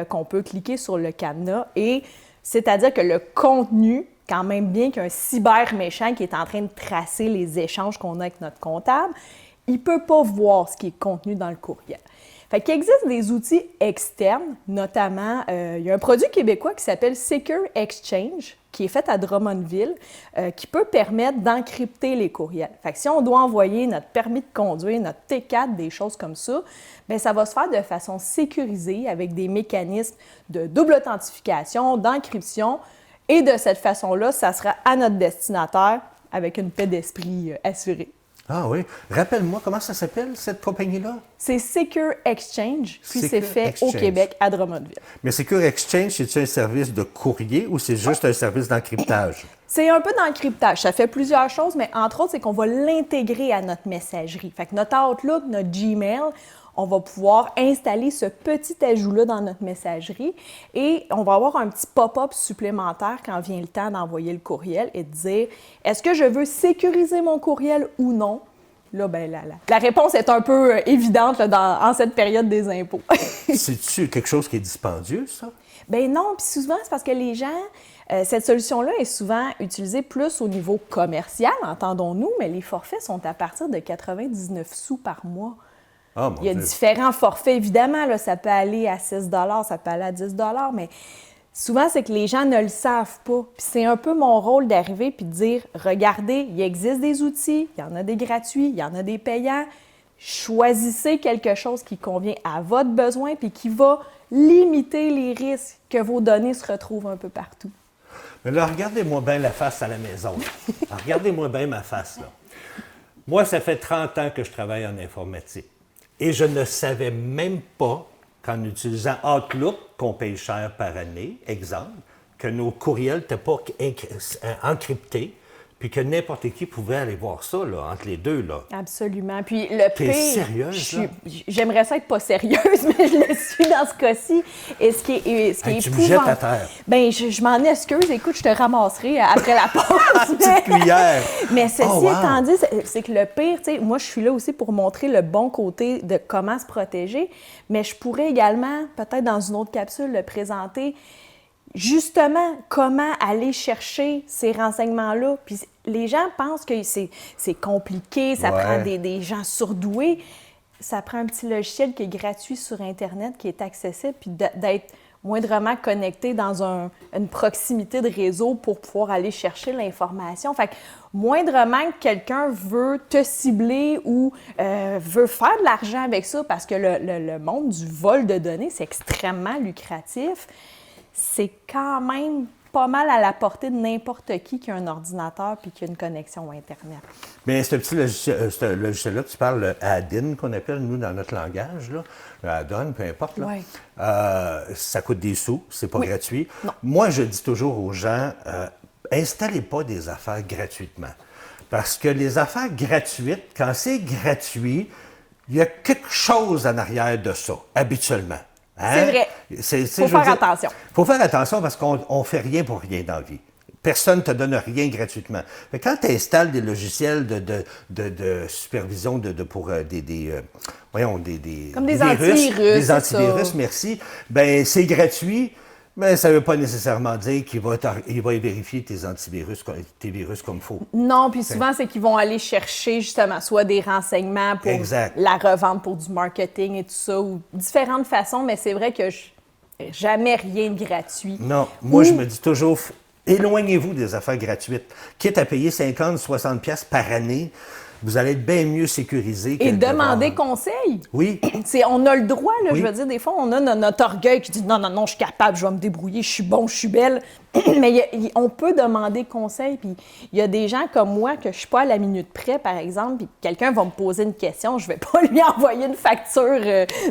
qu'on peut cliquer sur le cadenas et c'est-à-dire que le contenu, quand même bien qu'un cyber méchant qui est en train de tracer les échanges qu'on a avec notre comptable, il ne peut pas voir ce qui est contenu dans le courriel. Fait qu'il existe des outils externes, notamment, il y a un produit québécois qui s'appelle Secure Exchange, qui est fait à Drummondville, qui peut permettre d'encrypter les courriels. Fait que si on doit envoyer notre permis de conduire, notre T4, des choses comme ça, bien, ça va se faire de façon sécurisée avec des mécanismes de double authentification, d'encryption, et de cette façon-là, ça sera à notre destinataire avec une paix d'esprit assurée. Ah oui. Rappelle-moi, comment ça s'appelle, cette compagnie-là? C'est Secure Exchange, puis Secure c'est fait Exchange. au Québec, à Drummondville. Mais Secure Exchange, c'est-tu un service de courrier ou c'est juste un service d'encryptage? C'est un peu d'encryptage. Ça fait plusieurs choses, mais entre autres, c'est qu'on va l'intégrer à notre messagerie. Fait que notre Outlook, notre Gmail, on va pouvoir installer ce petit ajout-là dans notre messagerie et on va avoir un petit pop-up supplémentaire quand vient le temps d'envoyer le courriel et de dire « Est-ce que je veux sécuriser mon courriel ou non? » Là, ben, la réponse est un peu évidente là, en cette période des impôts. C'est-tu quelque chose qui est dispendieux, ça? Ben non, puis souvent, c'est parce que les gens, cette solution-là est souvent utilisée plus au niveau commercial, entendons-nous, mais les forfaits sont à partir de 99 sous par mois. Oh, mon Il y a Dieu. différents forfaits, évidemment, là, ça peut aller à 6 ça peut aller à 10 mais souvent, c'est que les gens ne le savent pas. Puis c'est un peu mon rôle d'arriver puis de dire, regardez, il existe des outils, il y en a des gratuits, il y en a des payants. Choisissez quelque chose qui convient à votre besoin puis qui va limiter les risques que vos données se retrouvent un peu partout. Mais là, regardez-moi bien la face à la maison. Alors, regardez-moi bien ma face, là. Moi, ça fait 30 ans que je travaille en informatique. Et je ne savais même pas qu'en utilisant Outlook, qu'on paye cher par année, exemple, que nos courriels n'étaient pas encryptés, puis que n'importe qui pouvait aller voir ça, là, entre les deux, là. Absolument. Puis le T'es pire, sérieuse, là? j'aimerais ça être pas sérieuse, mais je le suis dans ce cas-ci. Et ce qui est Tu me jettes à épouvantable. terre. Bien, je m'en excuse. Écoute, je te ramasserai après la pause. Petite cuillère. Mais ceci Oh, wow. étant dit, c'est que le pire, tu sais, moi, je suis là aussi pour montrer le bon côté de comment se protéger, mais je pourrais également, peut-être dans une autre capsule, le présenter justement comment aller chercher ces renseignements-là. Puis les gens pensent que c'est compliqué, ça Ouais. prend des gens surdoués. Ça prend un petit logiciel qui est gratuit sur Internet, qui est accessible, puis d'être moindrement connecté dans une proximité de réseau pour pouvoir aller chercher l'information. Fait que moindrement que quelqu'un veut te cibler ou veut faire de l'argent avec ça, parce que le monde du vol de données, c'est extrêmement lucratif, c'est quand même pas mal à la portée de n'importe qui a un ordinateur puis qui a une connexion Internet. Mais ce petit logiciel-là, tu parles, le add-in qu'on appelle, nous, dans notre langage, là, le add-on, peu importe, là, Ouais. ça coûte des sous, c'est pas Oui. gratuit. Non. Moi, je dis toujours aux gens, installez pas des affaires gratuitement. Parce que les affaires gratuites, quand c'est gratuit, il y a quelque chose en arrière de ça, habituellement. Hein? C'est vrai. Faut faire attention. Il faut faire attention parce qu'on ne fait rien pour rien dans la vie. Personne ne te donne rien gratuitement. Mais quand tu installes des logiciels de supervision pour des Comme des virus, antivirus, des c'est antivirus, ça. merci, ben c'est gratuit, mais ça ne veut pas nécessairement dire qu'il va vérifier tes antivirus, tes virus comme il faut. Non, puis souvent, c'est qu'ils vont aller chercher justement soit des renseignements pour Exact. la revente, pour du marketing et tout ça, ou différentes façons, mais c'est vrai que jamais rien de gratuit. Non, moi, je me dis toujours, éloignez-vous des affaires gratuites. Quitte à payer 50, 60 pièces par année, vous allez être bien mieux sécurisé. Et que de demander devoir- conseil. Oui. On a le droit, là, Oui. je veux dire, des fois, on a notre orgueil qui dit non, je suis capable, je vais me débrouiller, je suis bon, je suis belle. Mais on peut demander conseil. Puis il y a des gens comme moi que je ne suis pas à la minute près, par exemple, puis quelqu'un va me poser une question, je ne vais pas lui envoyer une facture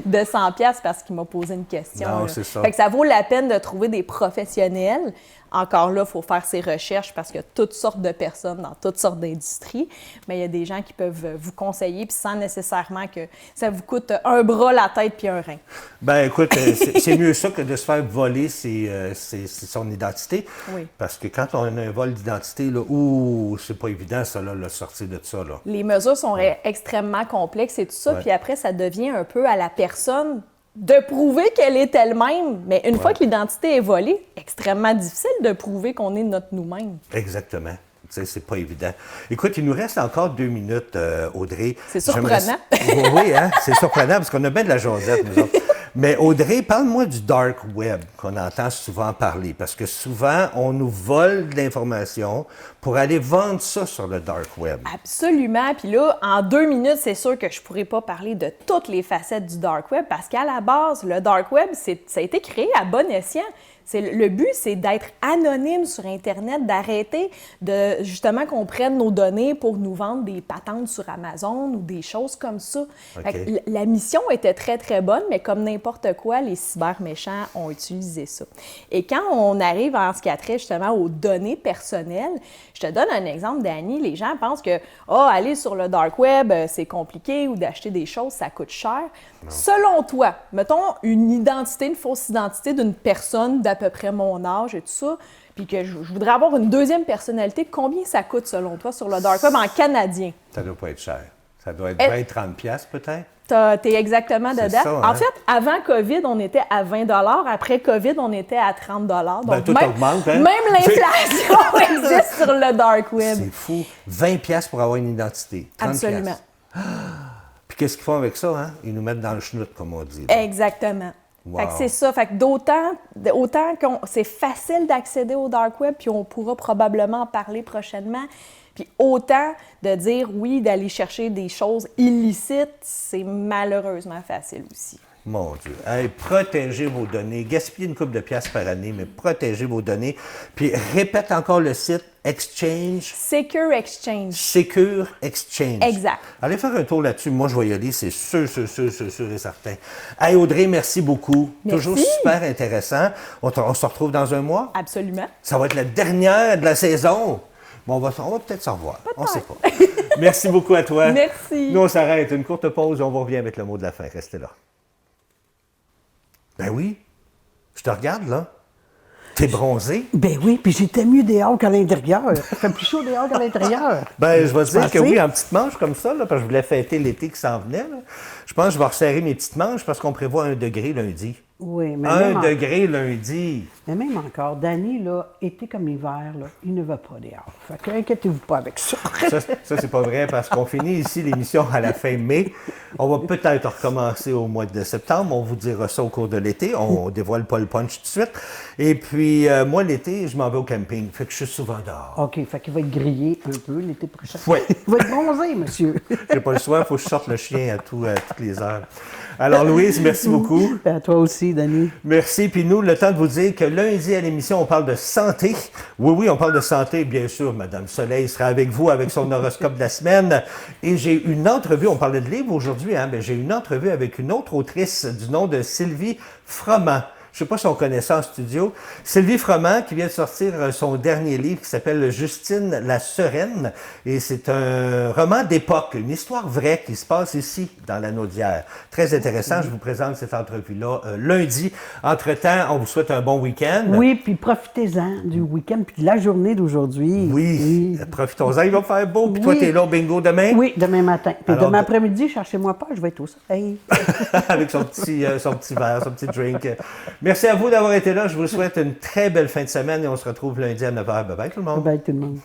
de 100$ parce qu'il m'a posé une question. Non, là. c'est ça. Fait que ça vaut la peine de trouver des professionnels Encore là, il faut faire ses recherches parce qu'il y a toutes sortes de personnes dans toutes sortes d'industries. Mais il y a des gens qui peuvent vous conseiller, puis sans nécessairement que ça vous coûte un bras, la tête puis un rein. Ben écoute, c'est mieux ça que de se faire voler son identité. Oui. Parce que quand on a un vol d'identité, là, c'est pas évident, ça, là, le sortir de ça. Là. Les mesures sont extrêmement complexes et tout ça. Ouais. Puis après, ça devient un peu à la personne de prouver qu'elle est elle-même. Mais une fois que l'identité est volée, extrêmement difficile de prouver qu'on est notre nous-mêmes. Exactement. Tu sais, c'est pas évident. Écoute, il nous reste encore 2 minutes, Audrey. C'est surprenant. Oui, hein? C'est surprenant parce qu'on a bien de la jasette, nous autres. Mais Audrey, parle-moi du dark web qu'on entend souvent parler. Parce que souvent, on nous vole de l'information pour aller vendre ça sur le dark web. Absolument. Puis là, en 2 minutes, c'est sûr que je pourrais pas parler de toutes les facettes du dark web parce qu'à la base, le dark web, ça a été créé à bon escient. Le but, c'est d'être anonyme sur Internet, d'arrêter de justement qu'on prenne nos données pour nous vendre des patentes sur Amazon ou des choses comme ça. OK. Fait que la mission était très, très bonne, mais comme n'importe quoi, les cyberméchants ont utilisé ça. Et quand on arrive en ce qui a trait justement aux données personnelles, je te donne un exemple, Dani. Les gens pensent que aller sur le dark web, c'est compliqué ou d'acheter des choses, ça coûte cher. Non. Selon toi, mettons une fausse identité d'une personne d'à peu près mon âge et tout ça, puis que je voudrais avoir une deuxième personnalité, combien ça coûte selon toi sur le dark web en canadien? Ça doit pas être cher. Ça doit être 20-30$ peut-être? T'es exactement C'est dedans. ça, hein? En fait, avant COVID, on était à 20 $. Après COVID, on était à 30 $. Donc, tout augmente, hein? Même l'inflation existe sur le dark web. C'est fou. 20$ pour avoir une identité. 30$. Absolument. Puis qu'est-ce qu'ils font avec ça, hein? Ils nous mettent dans le schnout, comme on dit. Exactement. Wow. Fait que c'est ça. Fait que autant que c'est facile d'accéder au dark web, puis on pourra probablement en parler prochainement. Puis autant de dire oui, d'aller chercher des choses illicites, c'est malheureusement facile aussi. Mon Dieu. Hey, protégez vos données. Gaspillez une couple de piastres par année, mais protégez vos données. Puis répète encore le site Exchange. Secure Exchange. Secure Exchange. Exact. Allez faire un tour là-dessus. Moi, je vais y aller, c'est sûr et certain. Hey, Audrey, merci beaucoup. Merci. Toujours super intéressant. On se retrouve dans un mois? Absolument. Ça va être la dernière de la saison. Bon, on va peut-être s'en revoir. On ne sait pas. Merci beaucoup à toi. Merci. Nous, on s'arrête. Une courte pause. On vous revient avec le mot de la fin. Restez là. Ben oui. Je te regarde, là. T'es bronzé. Ben oui, puis j'étais mieux dehors qu'à l'intérieur. Ça fait plus chaud dehors qu'à l'intérieur. Ben, je vais te dire que Pensez? oui, en petite manche comme ça, là, parce que je voulais fêter l'été qui s'en venait. Là. Je pense que je vais resserrer mes petites manches parce qu'on prévoit 1 degré lundi. Oui, mais 1 degré lundi. Mais même encore, Dani, là, été comme hiver, là, il ne va pas dehors. Fait que inquiétez-vous pas avec ça. Ça, c'est pas vrai parce qu'on finit ici l'émission à la fin mai. On va peut-être recommencer au mois de septembre. On vous dira ça au cours de l'été. On dévoile pas le punch tout de suite. Et puis, moi, l'été, je m'en vais au camping. Fait que je suis souvent dehors. OK, fait qu'il va être grillé un peu l'été prochain. Ouais. Il va être bronzé, monsieur. J'ai pas le choix. Il faut que je sorte le chien à toutes les heures. Alors, Louise, merci beaucoup. À toi aussi, Dani. Merci. Puis nous, le temps de vous dire que lundi à l'émission, on parle de santé. Oui, on parle de santé, bien sûr. Madame Soleil sera avec vous avec son horoscope de la semaine. Et j'ai une entrevue, on parlait de livres aujourd'hui, hein, mais j'ai une entrevue avec une autre autrice du nom de Sylvie Froment. Je ne sais pas si on connaît ça en studio. Sylvie Froment qui vient de sortir son dernier livre qui s'appelle Justine la Sereine. Et c'est un roman d'époque, une histoire vraie qui se passe ici, dans la Naudière. Très intéressant. Je vous présente cette entrevue-là lundi. Entre-temps, on vous souhaite un bon week-end. Oui, puis profitez-en du week-end puis de la journée d'aujourd'hui. Oui, profitons-en. Il va faire beau. Puis toi, Oui. t'es là au bingo demain? Oui, demain matin. Puis Alors, demain après-midi, cherchez-moi pas, je vais être au soleil. Avec son petit verre, son petit drink. Merci à vous d'avoir été là. Je vous souhaite une très belle fin de semaine et on se retrouve lundi à 9h. Bye bye tout le monde. Bye tout le monde.